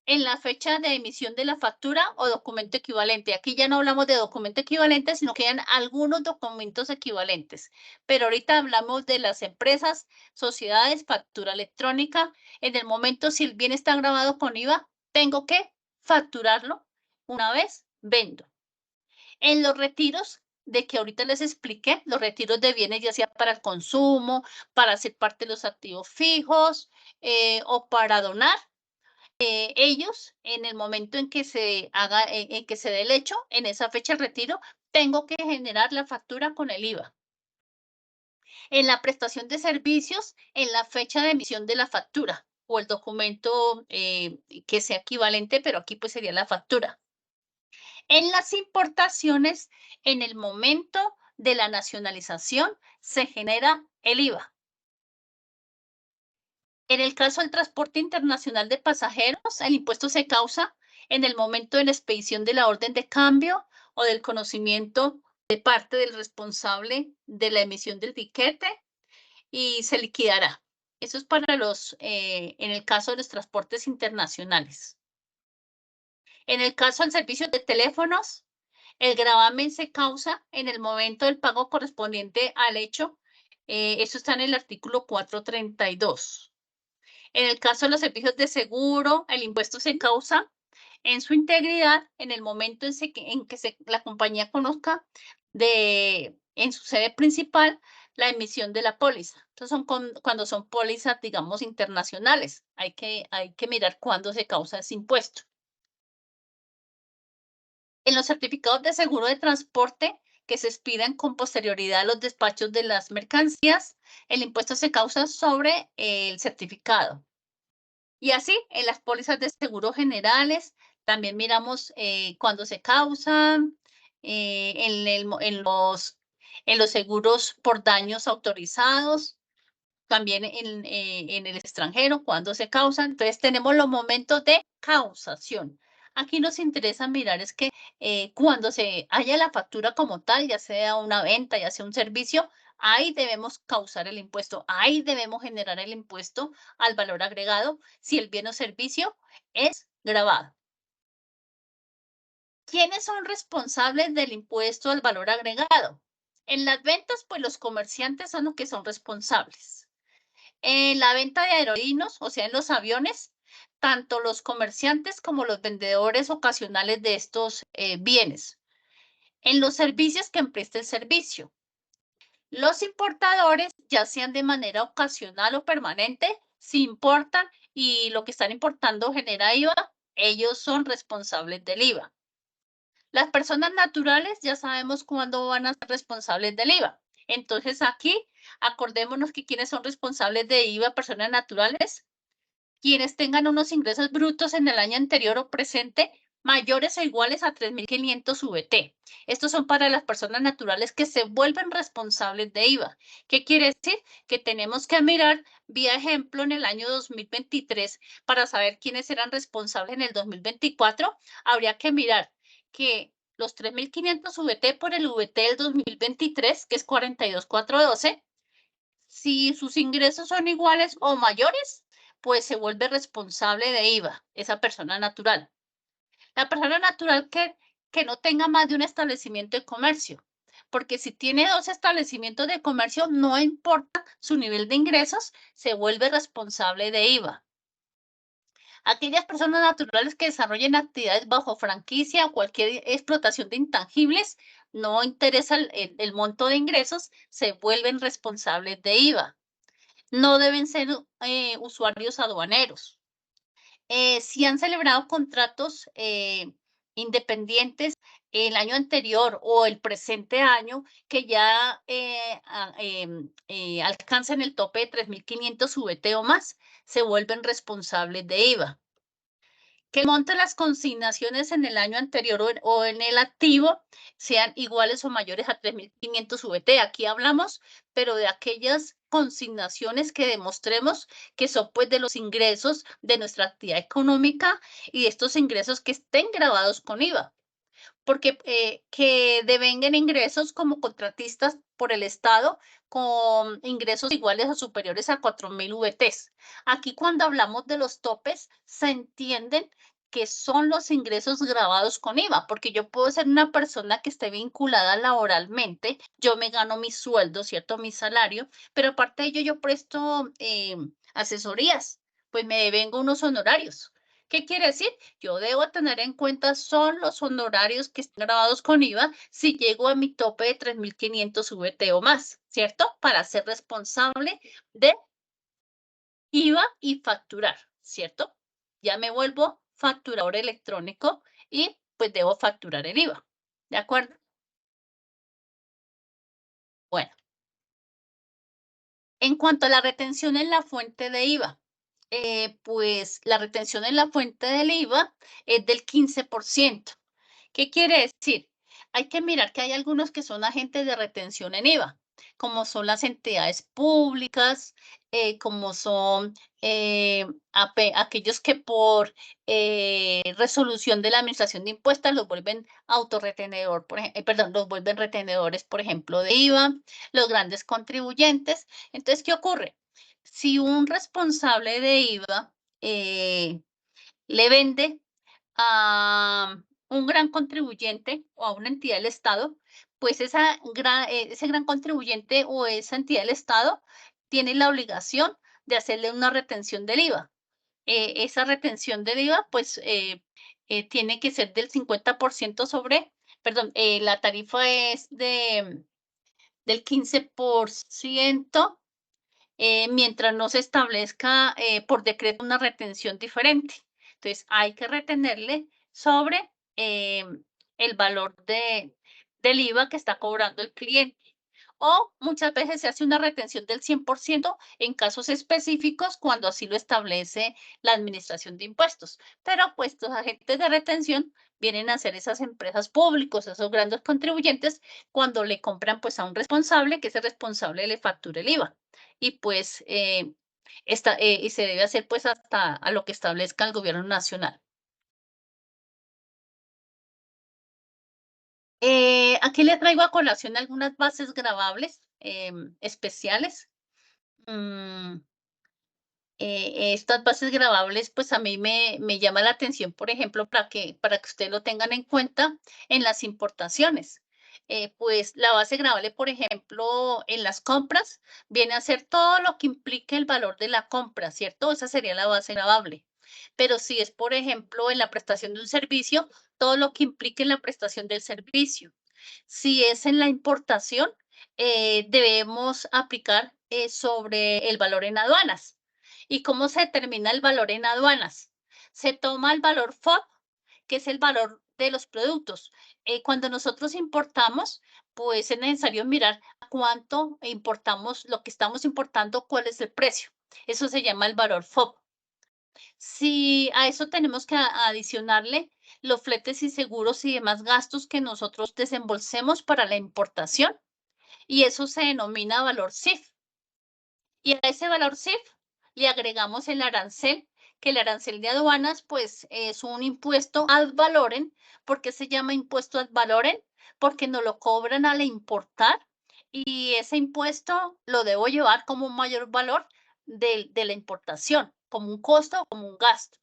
[SPEAKER 1] en la fecha de emisión de la factura o documento equivalente. Aquí ya no hablamos de documento equivalente, sino que hay algunos documentos equivalentes. Pero ahorita hablamos de las empresas, sociedades, factura electrónica. En el momento, si el bien está grabado con IVA, tengo que facturarlo una vez vendo. En los retiros de que ahorita les expliqué, los retiros de bienes ya sea para el consumo, para hacer parte de los activos fijos o para donar, ellos en el momento en que se haga, en que se dé el hecho, en esa fecha de retiro, tengo que generar la factura con el IVA. En la prestación de servicios, en la fecha de emisión de la factura o el documento que sea equivalente, pero aquí pues sería la factura. En las importaciones, en el momento de la nacionalización, se genera el IVA. En el caso del transporte internacional de pasajeros, el impuesto se causa en el momento de la expedición de la orden de cambio o del conocimiento de parte del responsable de la emisión del tiquete y se liquidará. Eso es para en el caso de los transportes internacionales. En el caso del servicio de teléfonos, El gravamen se causa en el momento del pago correspondiente al hecho. Eso está en el artículo 432. En el caso de los servicios de seguro, el impuesto se causa en su integridad en el momento en que la compañía conozca en su sede principal la emisión de la póliza. Entonces, cuando son pólizas, digamos, internacionales. Hay que mirar cuándo se causa ese impuesto. En los certificados de seguro de transporte que se expidan con posterioridad a los despachos de las mercancías, el impuesto se causa sobre el certificado. Y así, en las pólizas de seguro generales, también miramos cuándo se causan, en los seguros por daños autorizados, también en el extranjero, cuándo se causan. Entonces, tenemos los momentos de causación. Aquí nos interesa mirar es que cuando se haya la factura como tal, ya sea una venta, ya sea un servicio, ahí debemos causar el impuesto, ahí debemos generar el impuesto al valor agregado si el bien o servicio es gravado. ¿Quiénes son responsables del impuesto al valor agregado? En las ventas, pues los comerciantes son los que son responsables. En la venta de aerolíneas, o sea, en los aviones, tanto los comerciantes como los vendedores ocasionales de estos bienes. En los servicios, quien presta el servicio. Los importadores, ya sean de manera ocasional o permanente, si importan y lo que están importando genera IVA, ellos son responsables del IVA. Las personas naturales ya sabemos cuándo van a ser responsables del IVA. Entonces aquí, acordémonos que quienes son responsables de IVA, personas naturales, quienes tengan unos ingresos brutos en el año anterior o presente mayores o iguales a 3.500 VT. Estos son para las personas naturales que se vuelven responsables de IVA. ¿Qué quiere decir? Que tenemos que mirar, vía ejemplo, en el año 2023 para saber quiénes eran responsables en el 2024. Habría que mirar que los 3.500 VT por el VT del 2023, que es 42.412, si sus ingresos son iguales o mayores, pues se vuelve responsable de IVA, esa persona natural. La persona natural que no tenga más de un establecimiento de comercio, porque si tiene 2 establecimientos de comercio, no importa su nivel de ingresos, se vuelve responsable de IVA. Aquellas personas naturales que desarrollen actividades bajo franquicia o cualquier explotación de intangibles, no interesa el monto de ingresos, se vuelven responsables de IVA. No deben ser usuarios aduaneros. Si han celebrado contratos independientes el año anterior o el presente año que ya alcancen el tope de 3.500 VT o más, se vuelven responsables de IVA. Que el monto de las consignaciones en el año anterior o en el activo sean iguales o mayores a 3.500 VT. Aquí hablamos, pero de aquellas consignaciones que demostremos que son pues de los ingresos de nuestra actividad económica y de estos ingresos que estén grabados con IVA. Porque que devengan ingresos como contratistas por el Estado con ingresos iguales o superiores a 4.000 VTs. Aquí cuando hablamos de los topes, se entienden que son los ingresos grabados con IVA, porque yo puedo ser una persona que esté vinculada laboralmente, yo me gano mi sueldo, ¿cierto? Mi salario, pero aparte de ello yo presto asesorías, pues me devengo unos honorarios. ¿Qué quiere decir? Yo debo tener en cuenta son los honorarios que están grabados con IVA si llego a mi tope de 3.500 VT o más, ¿cierto? Para ser responsable de IVA y facturar, ¿cierto? Ya me vuelvo facturador electrónico y pues debo facturar el IVA, ¿de acuerdo? Bueno, en cuanto a la retención en la fuente de IVA, pues la retención en la fuente del IVA es del 15%. ¿Qué quiere decir? Hay que mirar que hay algunos que son agentes de retención en IVA, como son las entidades públicas, como son aquellos que por resolución de la Administración de Impuestos los vuelven autorretenedor, perdón, los vuelven retenedores, por ejemplo, de IVA, los grandes contribuyentes. Entonces, ¿qué ocurre? Si un responsable de IVA le vende a un gran contribuyente o a una entidad del Estado, pues ese gran contribuyente o esa entidad del Estado tiene la obligación de hacerle una retención del IVA. Esa retención del IVA, pues, tiene que ser del 50% sobre, perdón, la tarifa es del 15%, mientras no se establezca por decreto una retención diferente. Entonces, hay que retenerle sobre el valor del IVA que está cobrando el cliente. O muchas veces se hace una retención del 100% en casos específicos cuando así lo establece la Administración de Impuestos. Pero pues los agentes de retención vienen a ser esas empresas públicas, esos grandes contribuyentes, cuando le compran pues a un responsable, que ese responsable le facture el IVA. Y pues y se debe hacer pues hasta a lo que establezca el gobierno nacional. Aquí le traigo a colación algunas bases gravables especiales. Estas bases gravables, pues a mí me llama la atención, por ejemplo, para que ustedes lo tengan en cuenta en las importaciones. Pues la base gravable, por ejemplo, en las compras, viene a ser todo lo que implique el valor de la compra, ¿cierto? Esa sería la base gravable. Pero si es, por ejemplo, en la prestación de un servicio, todo lo que implique en la prestación del servicio. Si es en la importación, debemos aplicar sobre el valor en aduanas. ¿Y cómo se determina el valor en aduanas? Se toma el valor FOB, que es el valor de los productos. Cuando nosotros importamos, pues es necesario mirar cuánto importamos, lo que estamos importando, cuál es el precio. Eso se llama el valor FOB. Si a eso tenemos que adicionarle los fletes y seguros y demás gastos que nosotros desembolsemos para la importación, y eso se denomina valor CIF. Y a ese valor CIF le agregamos el arancel, que el arancel de aduanas pues es un impuesto ad valorem. ¿Por qué se llama impuesto ad valorem? Porque nos lo cobran al importar y ese impuesto lo debo llevar como un mayor valor de la importación, como un costo o como un gasto.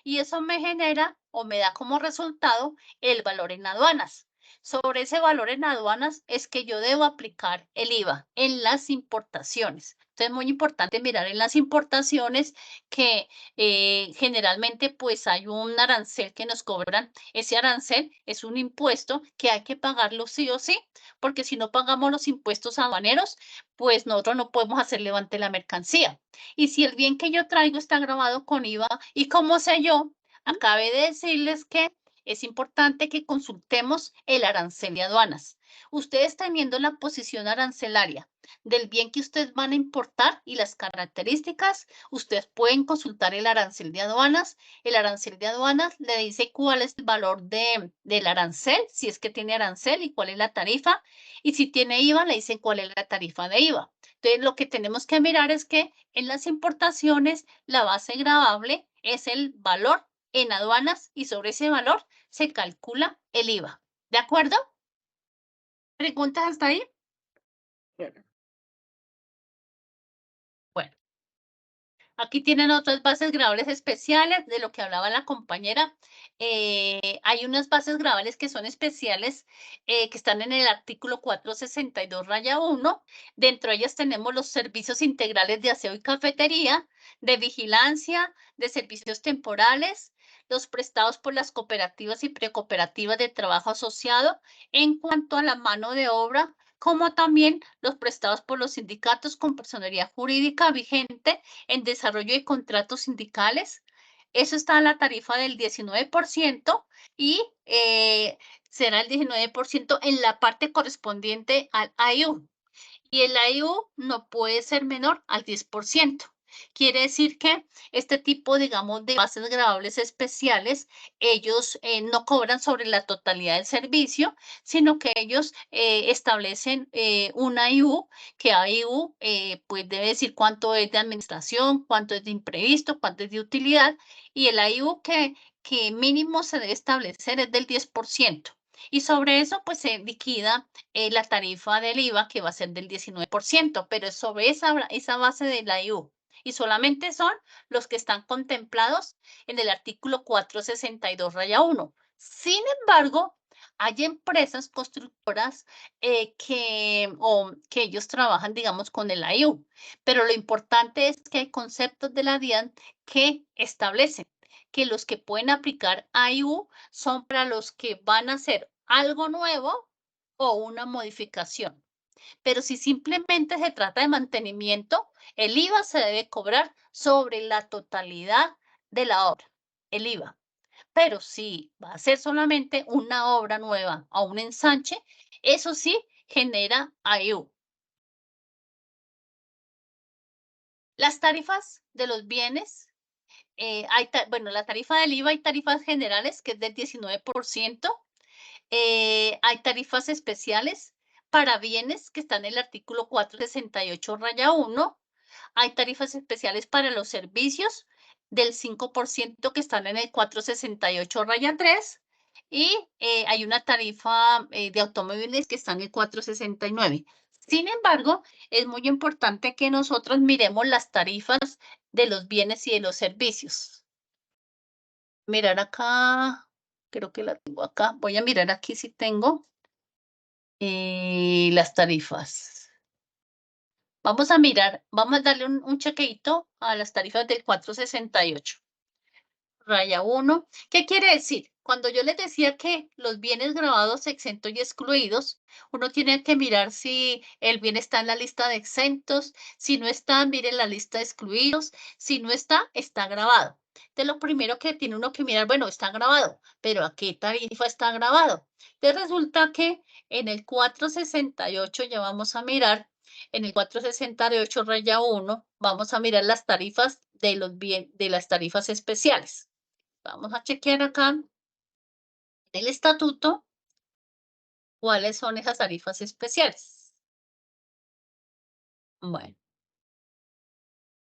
[SPEAKER 1] Y eso me genera o me da como resultado el valor en aduanas. Sobre ese valor en aduanas es que yo debo aplicar el IVA en las importaciones. Entonces, es muy importante mirar en las importaciones que generalmente pues hay un arancel que nos cobran. Ese arancel es un impuesto que hay que pagarlo sí o sí, porque si no pagamos los impuestos aduaneros, pues nosotros no podemos hacer levante la mercancía. Y si el bien que yo traigo está grabado con IVA, ¿y cómo sé yo? Acabé de decirles que es importante que consultemos el arancel de aduanas. Ustedes teniendo la posición arancelaria del bien que ustedes van a importar y las características, ustedes pueden consultar el arancel de aduanas. El arancel de aduanas le dice cuál es el valor del arancel, si es que tiene arancel y cuál es la tarifa. Y si tiene IVA, le dicen cuál es la tarifa de IVA. Entonces, lo que tenemos que mirar es que en las importaciones la base gravable es el valor en aduanas y sobre ese valor se calcula el IVA. ¿De acuerdo? ¿Preguntas hasta ahí? Bueno, aquí tienen otras bases gravables especiales de lo que hablaba la compañera. Hay unas bases gravables que son especiales que están en el artículo 462-1. Dentro de ellas tenemos los servicios integrales de aseo y cafetería, de vigilancia, de servicios temporales, los prestados por las cooperativas y precooperativas de trabajo asociado en cuanto a la mano de obra, como también los prestados por los sindicatos con personería jurídica vigente en desarrollo de contratos sindicales. Eso está en la tarifa del 19% y será el 19% en la parte correspondiente al AIU. Y el AIU no puede ser menor al 10%. Quiere decir que este tipo, digamos, de bases gravables especiales, ellos no cobran sobre la totalidad del servicio, sino que ellos establecen un AIU, que AIU pues debe decir cuánto es de administración, cuánto es de imprevisto, cuánto es de utilidad, y el AIU que mínimo se debe establecer es del 10%. Y sobre eso, pues se liquida la tarifa del IVA, que va a ser del 19%, pero es sobre esa base de la IU. Y solamente son los que están contemplados en el artículo 462-1. Sin embargo, hay empresas constructoras que ellos trabajan, digamos, con el IU, pero lo importante es que hay conceptos de la DIAN que establecen que los que pueden aplicar IU son para los que van a hacer algo nuevo o una modificación. Pero si simplemente se trata de mantenimiento, el IVA se debe cobrar sobre la totalidad de la obra, el IVA. Pero si va a ser solamente una obra nueva o un ensanche, eso sí genera IU. Las tarifas de los bienes, la tarifa del IVA hay tarifas generales que es del 19%. Hay tarifas especiales para bienes que están en el artículo 468-1. Hay tarifas especiales para los servicios del 5% que están en el 468-3. Y hay una tarifa de automóviles que está en el 469. Sin embargo, es muy importante que nosotros miremos las tarifas de los bienes y de los servicios. Mirar acá, creo que la tengo acá. Voy a mirar aquí si tengo las tarifas. Vamos a mirar, vamos a darle un chequeito a las tarifas del 468-1. ¿Qué quiere decir? Cuando yo les decía que los bienes grabados exentos y excluidos, uno tiene que mirar si el bien está en la lista de exentos, si no está, miren la lista de excluidos, si no está, está grabado. Entonces, lo primero que tiene uno que mirar, bueno, está grabado, pero ¿a qué tarifa está grabado? Entonces, resulta que en el 468 ya vamos a mirar, en el 468-1, vamos a mirar las tarifas de las tarifas especiales. Vamos a chequear acá en el estatuto cuáles son esas tarifas especiales. Bueno,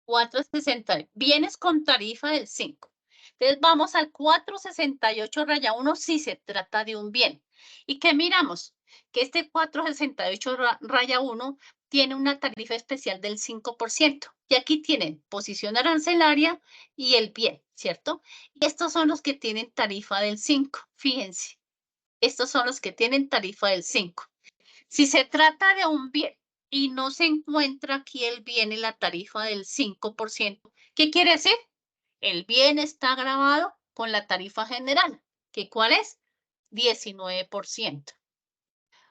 [SPEAKER 1] 460, bienes con tarifa del 5. Entonces vamos al 468-1 si se trata de un bien. ¿Y qué miramos? Que este 468-1 tiene una tarifa especial del 5%. Y aquí tienen posición arancelaria y el bien, ¿cierto? Y estos son los que tienen tarifa del 5, fíjense. Estos son los que tienen tarifa del 5. Si se trata de un bien y no se encuentra aquí el bien en la tarifa del 5%, ¿qué quiere decir? El bien está grabado con la tarifa general, ¿que cuál es? 19%.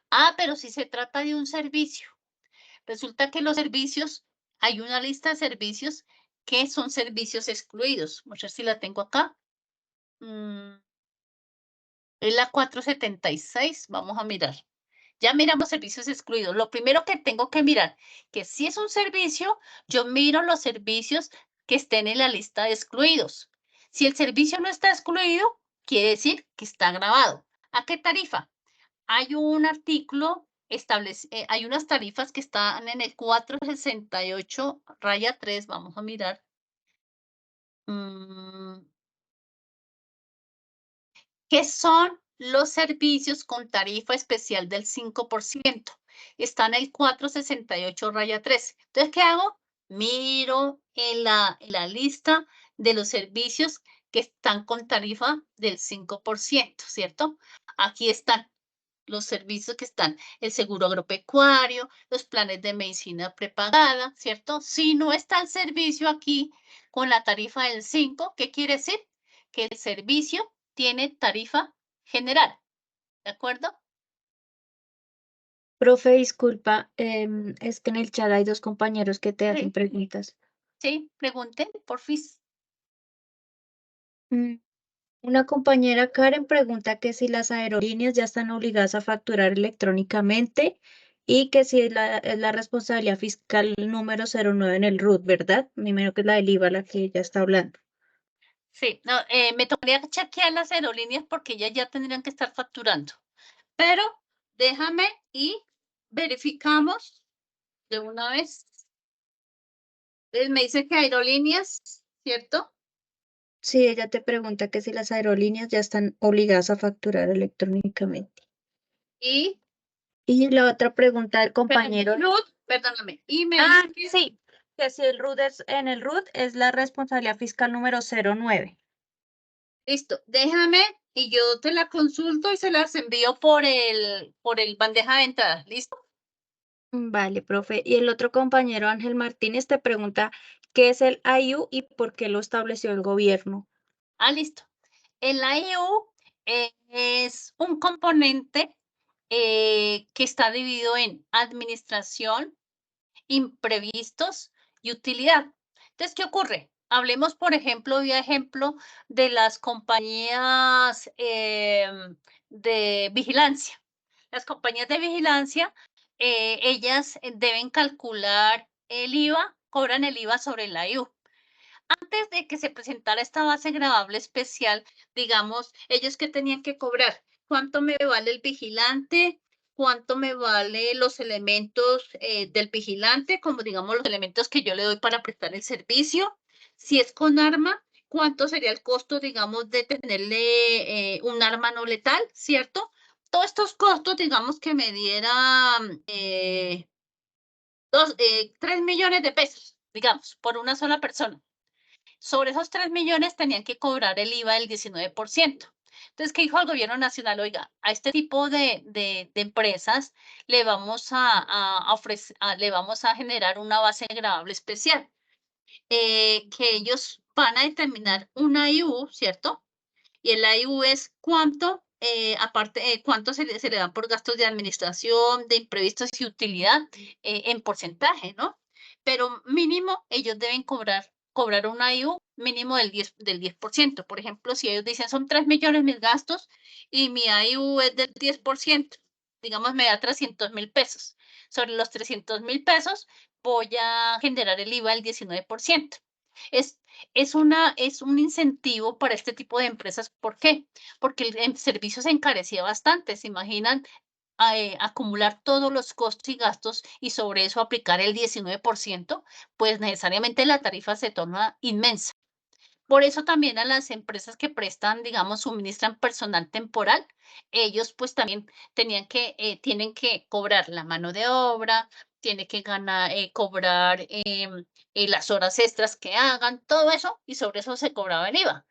[SPEAKER 1] Ah, pero si se trata de un servicio, resulta que los servicios, hay una lista de servicios que son servicios excluidos. Vamos a ver si la tengo acá. Es la 476, vamos a mirar. Ya miramos servicios excluidos. Lo primero que tengo que mirar, que si es un servicio, yo miro los servicios que estén en la lista de excluidos. Si el servicio no está excluido, quiere decir que está grabado. ¿A qué tarifa? Hay un artículo, hay unas tarifas que están en el 468-3, vamos a mirar. ¿Qué son los servicios con tarifa especial del 5%? Está en el 468-3. Entonces, ¿qué hago? Miro en la lista de los servicios que están con tarifa del 5%, ¿cierto? Aquí están los servicios que están, el seguro agropecuario, los planes de medicina prepagada, ¿cierto? Si no está el servicio aquí con la tarifa del 5, ¿qué quiere decir? Que el servicio tiene tarifa general, ¿de acuerdo?
[SPEAKER 3] Profe, disculpa, es que en el chat hay dos compañeros que te hacen preguntas.
[SPEAKER 1] Sí, pregunten, porfis.
[SPEAKER 3] Una compañera, Karen, pregunta que si las aerolíneas ya están obligadas a facturar electrónicamente y que si es la responsabilidad fiscal número 09 en el RUT, ¿verdad? Primero que es la del IVA, la que ella está hablando.
[SPEAKER 1] Sí, no, me tocaría chequear las aerolíneas porque ellas ya tendrían que estar facturando. Pero déjame y verificamos de una vez. Me dice que aerolíneas, ¿cierto?
[SPEAKER 3] Sí, ella te pregunta que si las aerolíneas ya están obligadas a facturar electrónicamente.
[SPEAKER 1] Y
[SPEAKER 3] la otra pregunta del compañero.
[SPEAKER 1] RUT, perdóname. Y me
[SPEAKER 3] Ah,
[SPEAKER 1] dice
[SPEAKER 3] sí, que si el RUT en el RUT es la responsabilidad fiscal número 09.
[SPEAKER 1] listo, déjame y yo te la consulto y se las envío por el bandeja de entrada. ¿Listo?
[SPEAKER 3] Vale, profe. Y el otro compañero, Ángel Martínez, te pregunta qué es el IU y por qué lo estableció el gobierno.
[SPEAKER 1] Listo. El IU es un componente que está dividido en administración, imprevistos y utilidad. Entonces, ¿qué ocurre? Hablemos, por ejemplo, de las compañías de vigilancia. Las compañías de vigilancia, ellas deben calcular el IVA, cobran el IVA sobre el IU. Antes de que se presentara esta base gravable especial, digamos, ellos que tenían que cobrar, ¿cuánto me vale el vigilante? ¿Cuánto me vale los elementos del vigilante? Como digamos los elementos que yo le doy para prestar el servicio. Si es con arma, ¿cuánto sería el costo, digamos, de tenerle un arma no letal, ¿cierto? Todos estos costos, digamos, que me dieran 3 millones de pesos, digamos, por una sola persona. Sobre esos 3 millones tenían que cobrar el IVA del 19%. Entonces, ¿qué dijo el gobierno nacional? Oiga, a este tipo de empresas le vamos le vamos a generar una base gravable especial, que ellos van a determinar una IU, ¿cierto? Y el IU es cuánto, cuánto se le dan por gastos de administración, de imprevistos y utilidad en porcentaje, ¿no? Pero mínimo ellos deben cobrar un IU mínimo del 10%. Por ejemplo, si ellos dicen son 3 millones mis gastos y mi IU es del 10%, digamos me da 300.000 pesos. Sobre los 300.000 pesos voy a generar el IVA del 19%. Es un incentivo para este tipo de empresas. ¿Por qué? Porque el servicio se encarecía bastante. ¿Se imaginan acumular todos los costos y gastos y sobre eso aplicar el 19%? Pues necesariamente la tarifa se torna inmensa. Por eso también a las empresas que prestan, digamos, suministran personal temporal, ellos pues también tienen que cobrar la mano de obra, tienen que cobrar las horas extras que hagan, todo eso, y sobre eso se cobraba el IVA.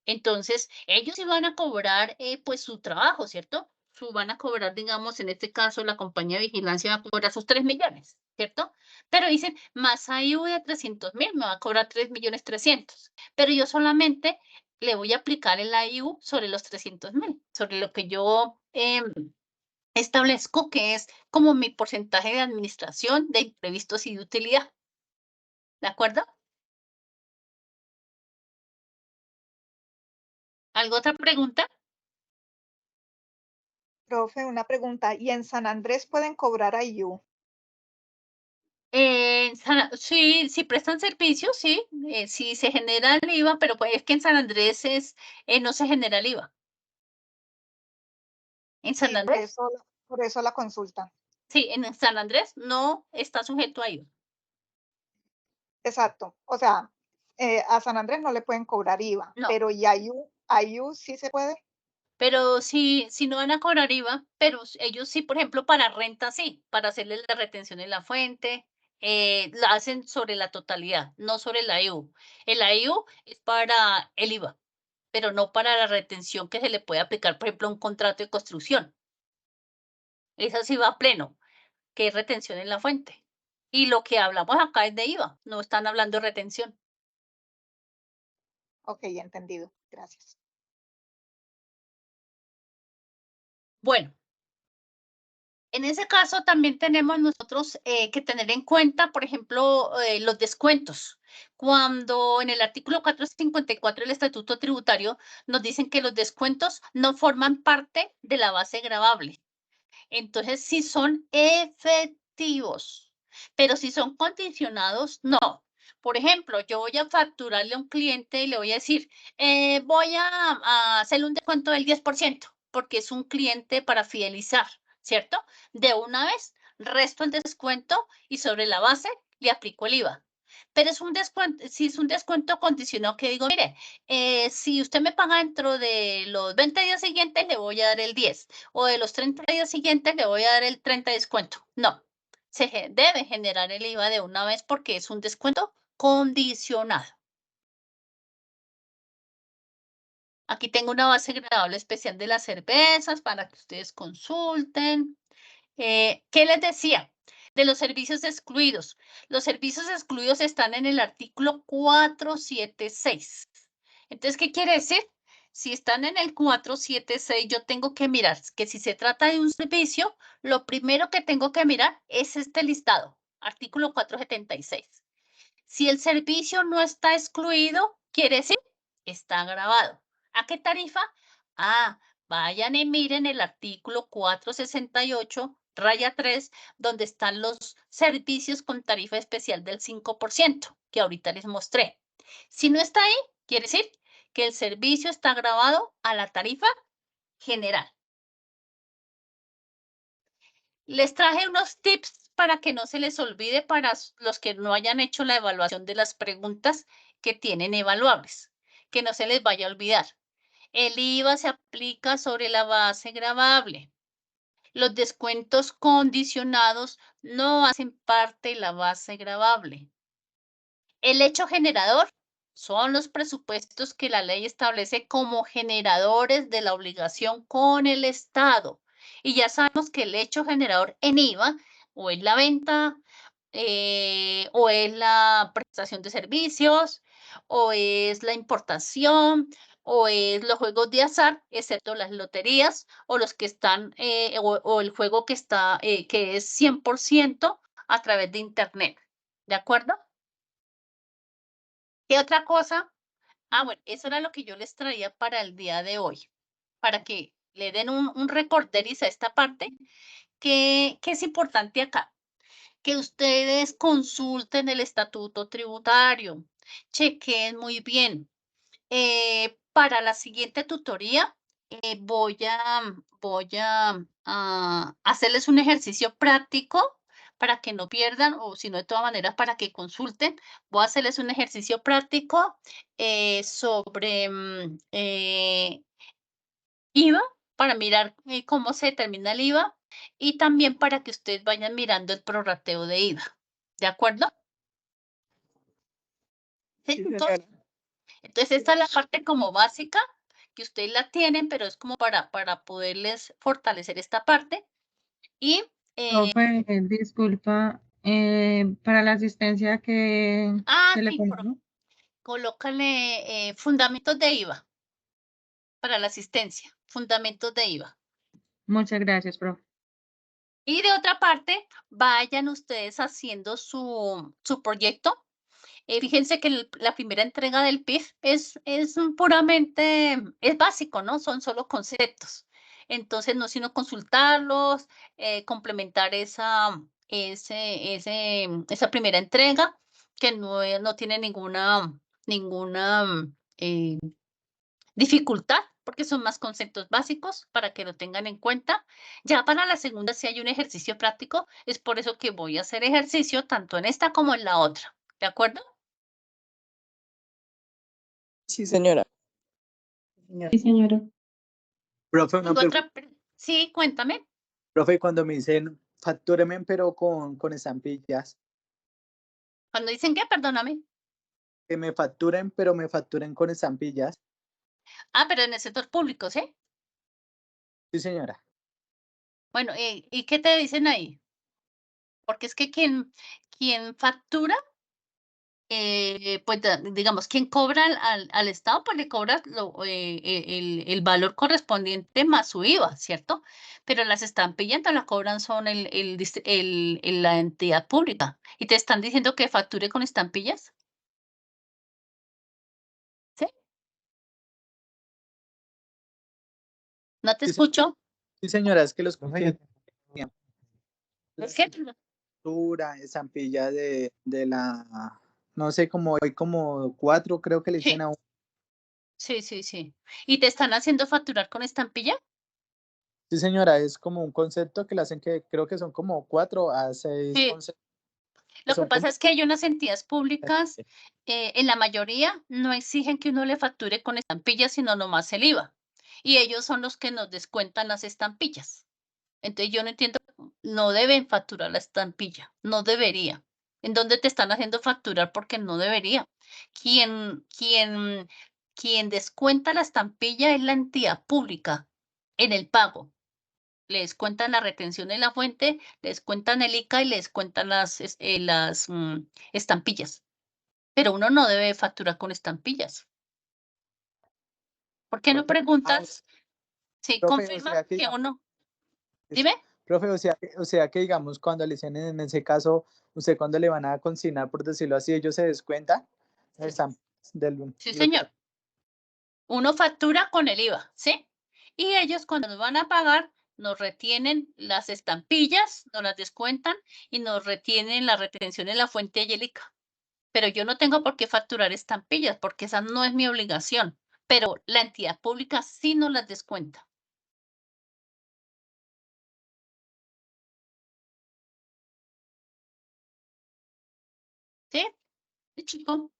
[SPEAKER 1] Entonces, ellos iban a cobrar pues su trabajo, ¿cierto? Van a cobrar, digamos, en este caso, la compañía de vigilancia va a cobrar sus 3 millones, ¿cierto? Pero dicen, más IU de 300.000, me va a cobrar 3.300.000. Pero yo solamente le voy a aplicar el IU sobre los 300.000, sobre lo que yo establezco que es como mi porcentaje de administración, de imprevistos y de utilidad. ¿De acuerdo? ¿Alguna otra pregunta?
[SPEAKER 2] Profe, una pregunta. ¿Y en San Andrés pueden cobrar IU?
[SPEAKER 1] Sí, si prestan servicios, sí, sí se genera el IVA, pero pues es que en San Andrés no se genera el IVA. En San
[SPEAKER 2] Sí, por
[SPEAKER 1] Andrés,
[SPEAKER 2] eso la consulta.
[SPEAKER 1] sí, en San Andrés no está sujeto a IVA.
[SPEAKER 2] Exacto. O sea, a San Andrés no le pueden cobrar IVA,
[SPEAKER 1] No.
[SPEAKER 2] pero ¿y IU sí se puede?
[SPEAKER 1] Pero sí, no van a cobrar IVA, pero ellos sí, por ejemplo, para renta sí, para hacerles la retención en la fuente, la hacen sobre la totalidad, no sobre el IU. El IU es para el IVA, pero no para la retención que se le puede aplicar, por ejemplo, a un contrato de construcción. Esa sí va a pleno, que es retención en la fuente. Y lo que hablamos acá es de IVA, no están hablando de retención.
[SPEAKER 2] Ok, entendido. Gracias.
[SPEAKER 1] Bueno, en ese caso también tenemos nosotros que tener en cuenta, por ejemplo, los descuentos. Cuando en el artículo 454 del Estatuto Tributario nos dicen que los descuentos no forman parte de la base gravable. Entonces, si son efectivos, pero si son condicionados, no. Por ejemplo, yo voy a facturarle a un cliente y le voy a decir, voy a hacerle un descuento del 10%, porque es un cliente para fidelizar, ¿cierto? De una vez, resto el descuento y sobre la base le aplico el IVA. Pero es un descuento, si es un descuento condicionado que digo, mire, si usted me paga dentro de los 20 días siguientes, le voy a dar el 10, o de los 30 días siguientes, le voy a dar el 30 de descuento. No, debe generar el IVA de una vez porque es un descuento condicionado. Aquí tengo una base gradable especial de las cervezas para que ustedes consulten. ¿Qué les decía? De los servicios excluidos. Los servicios excluidos están en el artículo 476. Entonces, ¿qué quiere decir? Si están en el 476, yo tengo que mirar que si se trata de un servicio, lo primero que tengo que mirar es este listado, artículo 476. Si el servicio no está excluido, quiere decir, está grabado. ¿A qué tarifa? Ah, vayan y miren el artículo 468, raya 3, donde están los servicios con tarifa especial del 5%, que ahorita les mostré. Si no está ahí, quiere decir que el servicio está grabado a la tarifa general. Les traje unos tips para que no se les olvide para los que no hayan hecho la evaluación de las preguntas que tienen evaluables, que no se les vaya a olvidar. El IVA se aplica sobre la base gravable. Los descuentos condicionados no hacen parte de la base gravable. El hecho generador son los presupuestos que la ley establece como generadores de la obligación con el Estado. Y ya sabemos que el hecho generador en IVA o es la venta, o es la prestación de servicios, o es la importación, o es los juegos de azar, excepto las loterías, o los que están, o el juego que está, que es 100% a través de Internet. ¿De acuerdo? ¿Qué otra cosa? Ah, bueno, eso era lo que yo les traía para el día de hoy, para que le den un recorderis a esta parte, que es importante acá, que ustedes consulten el estatuto tributario, chequen muy bien. Para la siguiente tutoría, voy a hacerles un ejercicio práctico para que no pierdan, o si no, de todas maneras, para que consulten. Voy a hacerles un ejercicio práctico sobre IVA, para mirar cómo se determina el IVA y también para que ustedes vayan mirando el prorrateo de IVA. ¿De acuerdo? Sí, entonces esta es la parte como básica que ustedes la tienen, pero es como para poderles fortalecer esta parte. Y
[SPEAKER 4] Profe, disculpa, para la asistencia que se le
[SPEAKER 1] sí,
[SPEAKER 4] pone.
[SPEAKER 1] colócale fundamentos de IVA para la asistencia, fundamentos de IVA.
[SPEAKER 4] Muchas gracias, profe.
[SPEAKER 1] Y de otra parte, vayan ustedes haciendo su proyecto. Fíjense que la primera entrega del PIF es puramente, es básico, ¿no? Son solo conceptos. Entonces, no sino consultarlos, complementar esa primera entrega, que no tiene ninguna dificultad, porque son más conceptos básicos para que lo tengan en cuenta. Ya para la segunda, si hay un ejercicio práctico, es por eso que voy a hacer ejercicio tanto en esta como en la otra. ¿De acuerdo?
[SPEAKER 5] Sí, señora.
[SPEAKER 4] Sí, señora.
[SPEAKER 5] Profe, una pregunta.
[SPEAKER 1] Sí, cuéntame.
[SPEAKER 5] Profe, cuando me dicen factúreme, pero con estampillas,
[SPEAKER 1] Cuando dicen que, perdóname.
[SPEAKER 5] que me facturen, pero me facturen con estampillas.
[SPEAKER 1] Ah, pero en el sector público, ¿sí?
[SPEAKER 5] Sí, señora.
[SPEAKER 1] Bueno, ¿y qué te dicen ahí? Porque es que quien factura, pues digamos, quien cobra al Estado, pues le cobra el valor correspondiente más su IVA, ¿cierto? Pero las estampillas no la cobran, son la entidad pública. ¿Y te están diciendo que facture con estampillas? ¿Sí? ¿No te
[SPEAKER 5] Sí,
[SPEAKER 1] escucho?
[SPEAKER 5] Sí, señora, es que los
[SPEAKER 1] ¿Es cierto?
[SPEAKER 5] factura, estampilla de la, no sé, como hay como 4, creo que le dicen
[SPEAKER 1] Sí,
[SPEAKER 5] a uno.
[SPEAKER 1] sí, sí, sí. ¿Y te están haciendo facturar con estampilla?
[SPEAKER 5] Sí, señora, es como un concepto que le hacen que creo que son como 4 a 6
[SPEAKER 1] Sí.
[SPEAKER 5] conceptos.
[SPEAKER 1] Lo que
[SPEAKER 5] Son como
[SPEAKER 1] pasa es que hay unas entidades públicas, en la mayoría no exigen que uno le facture con estampillas, sino nomás el IVA. Y ellos son los que nos descuentan las estampillas. Entonces yo no entiendo, no deben facturar la estampilla, no debería. ¿En dónde te están haciendo facturar? Porque no debería. Quien quien descuenta la estampilla es la entidad pública en el pago. Le descuentan la retención en la fuente, le descuentan el ICA y le descuentan las estampillas. Pero uno no debe facturar con estampillas. ¿Por qué no preguntas? Sí,
[SPEAKER 5] Profe, o
[SPEAKER 1] confirma
[SPEAKER 5] sea que
[SPEAKER 1] que
[SPEAKER 5] digamos,
[SPEAKER 1] uno. Dime.
[SPEAKER 5] profe, o sea que digamos cuando le dicen en ese caso, usted cuando le van a consignar, por decirlo así, ellos se descuentan del
[SPEAKER 1] Sí,
[SPEAKER 5] lo que-
[SPEAKER 1] señor. Uno factura con el IVA, ¿sí? Y ellos cuando nos van a pagar, nos retienen las estampillas, nos las descuentan y nos retienen la retención en la fuente y el ICA. Pero yo no tengo por qué facturar estampillas porque esa no es mi obligación. Pero la entidad pública sí nos las descuenta. ¿Sí? Sí, chico.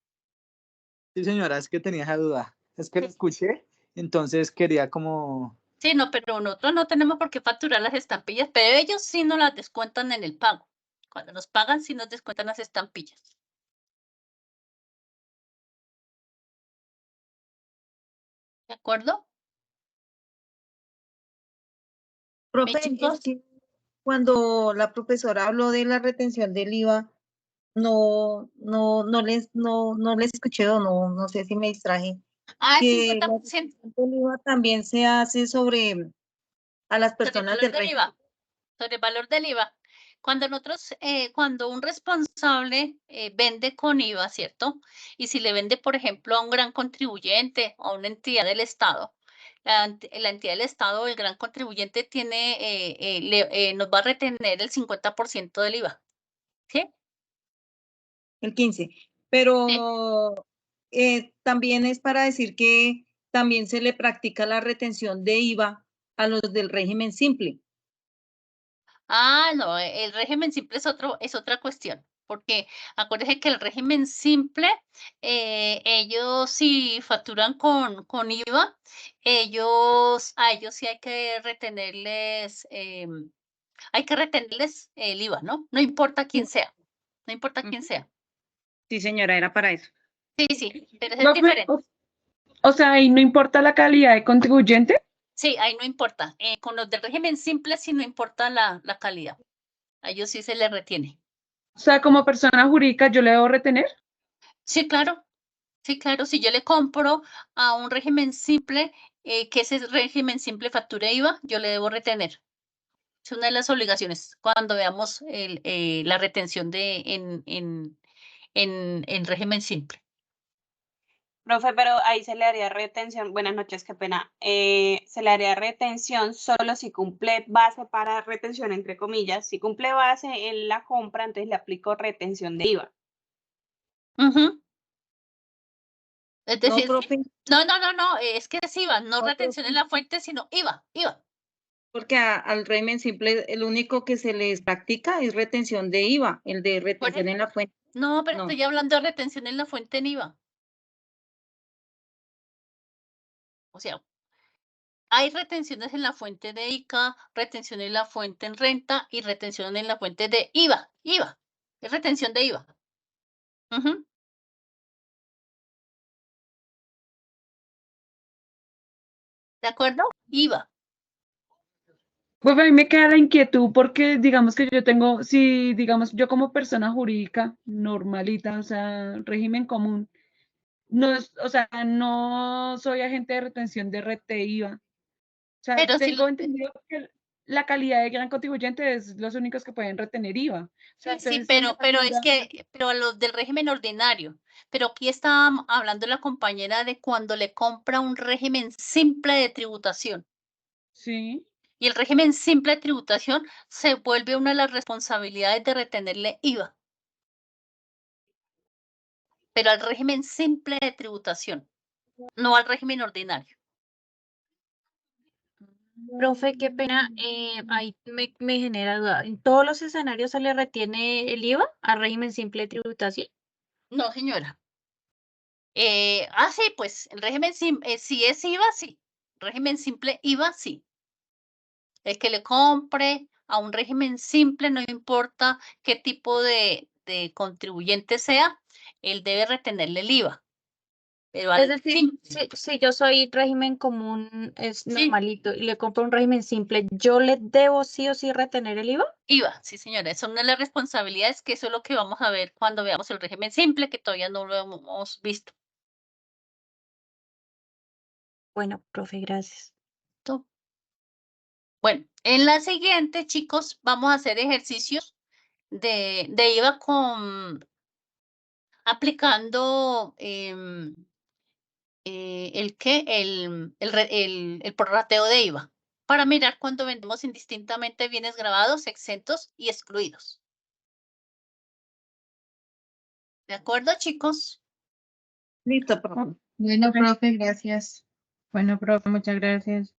[SPEAKER 5] Sí, señora, es que tenía esa duda. Es que lo escuché, entonces quería como...
[SPEAKER 1] Sí, no, pero nosotros no tenemos por qué facturar las estampillas, pero ellos sí nos las descuentan en el pago. Cuando nos pagan, sí nos descuentan las estampillas. ¿De acuerdo?
[SPEAKER 4] Profe, es
[SPEAKER 1] chicos.
[SPEAKER 4] que cuando la profesora habló de la retención del IVA, no les escuché o no sé si me distraje,
[SPEAKER 1] Ah, el
[SPEAKER 4] que la
[SPEAKER 1] 50%
[SPEAKER 4] retención del IVA también se hace sobre a las
[SPEAKER 1] sobre el
[SPEAKER 4] personas
[SPEAKER 1] valor
[SPEAKER 4] del
[SPEAKER 1] del
[SPEAKER 4] régimen.
[SPEAKER 1] IVA. Sobre el valor del IVA. Cuando nosotros, cuando un responsable vende con IVA, ¿cierto? Y si le vende, por ejemplo, a un gran contribuyente o a una entidad del Estado, la entidad del Estado, el gran contribuyente nos va a retener el 50% del IVA. ¿Sí?
[SPEAKER 4] El 15,
[SPEAKER 1] Sí.
[SPEAKER 4] pero también es para decir que también se le practica la retención de IVA a los del régimen simple.
[SPEAKER 1] Ah, no, el régimen simple es otra cuestión, porque acuérdese que el régimen simple, ellos si facturan con IVA, a ellos sí hay que retenerles el IVA, ¿no? No importa quién sea, no importa quién sea.
[SPEAKER 4] Sí, señora, era para eso.
[SPEAKER 1] Sí, sí, pero eso es
[SPEAKER 7] Profe,
[SPEAKER 1] diferente.
[SPEAKER 7] o sea, ¿y no importa la calidad de contribuyente?
[SPEAKER 1] Sí, ahí no importa. Con los del régimen simple sí no importa la calidad. A ellos sí se les retiene.
[SPEAKER 7] O sea, como persona jurídica, ¿yo le debo retener?
[SPEAKER 1] Sí, claro. Sí, claro, si yo le compro a un régimen simple, que ese régimen simple facture IVA, yo le debo retener. Es una de las obligaciones cuando veamos la retención en régimen simple.
[SPEAKER 8] Profe, pero ahí se le haría retención, buenas noches, qué pena, se le haría retención solo si cumple base para retención, entre comillas, si cumple base en la compra, entonces le aplico retención de IVA.
[SPEAKER 1] Ujú. Es
[SPEAKER 4] No,
[SPEAKER 1] decir,
[SPEAKER 4] profe,
[SPEAKER 1] no, es que es IVA, no
[SPEAKER 4] no,
[SPEAKER 1] retención en
[SPEAKER 4] profe,
[SPEAKER 1] la fuente, sino IVA.
[SPEAKER 4] porque al régimen simple el único que se les practica es retención de IVA, el de retención en la fuente.
[SPEAKER 1] No, pero
[SPEAKER 4] No.
[SPEAKER 1] estoy hablando de retención en la fuente en IVA. O sea, hay retenciones en la fuente de ICA, retención en la fuente en renta y retención en la fuente de IVA. Es retención de IVA. Ujú. ¿De acuerdo? IVA.
[SPEAKER 7] Pues a mí me queda la inquietud porque digamos que yo tengo, si digamos yo como persona jurídica normalita, o sea, régimen común, no es, o sea, no soy agente de retención de RT IVA. O sea,
[SPEAKER 1] Pero si,
[SPEAKER 7] tengo entendido que la calidad de gran contribuyente es los únicos que pueden retener IVA. O sea,
[SPEAKER 1] sí,
[SPEAKER 7] entonces si me
[SPEAKER 1] pero a los del régimen ordinario. Pero aquí está hablando la compañera de cuando le compra un régimen simple de tributación.
[SPEAKER 7] sí.
[SPEAKER 1] Y el régimen simple de tributación se vuelve una de las responsabilidades de retenerle IVA. Pero al régimen simple de tributación, no al régimen ordinario.
[SPEAKER 3] Profe, qué pena, ahí me genera duda. ¿En todos los escenarios se le retiene el IVA al régimen simple de tributación?
[SPEAKER 1] No, señora. Sí, pues el régimen simple, si es IVA, sí. Régimen simple IVA, sí. El que le compre a un régimen simple, no importa qué tipo de contribuyente sea, él debe retenerle el IVA. Pero
[SPEAKER 3] Es
[SPEAKER 1] al
[SPEAKER 3] decir,
[SPEAKER 1] fin,
[SPEAKER 3] si yo soy régimen común, es
[SPEAKER 1] Sí.
[SPEAKER 3] normalito, y le compro un régimen simple, ¿yo le debo sí o sí retener el IVA?
[SPEAKER 1] IVA, sí señora, es una de las responsabilidades que eso es lo que vamos a ver cuando veamos el régimen simple, que todavía no lo hemos visto.
[SPEAKER 3] Bueno, profe, gracias.
[SPEAKER 1] ¿Listo? Bueno, en la siguiente, chicos, vamos a hacer ejercicios de IVA aplicando el prorrateo de IVA para mirar cuando vendemos indistintamente bienes grabados, exentos y excluidos. ¿De acuerdo, chicos?
[SPEAKER 4] Listo, profe.
[SPEAKER 6] Bueno, profe, gracias.
[SPEAKER 7] Bueno, profe, muchas gracias.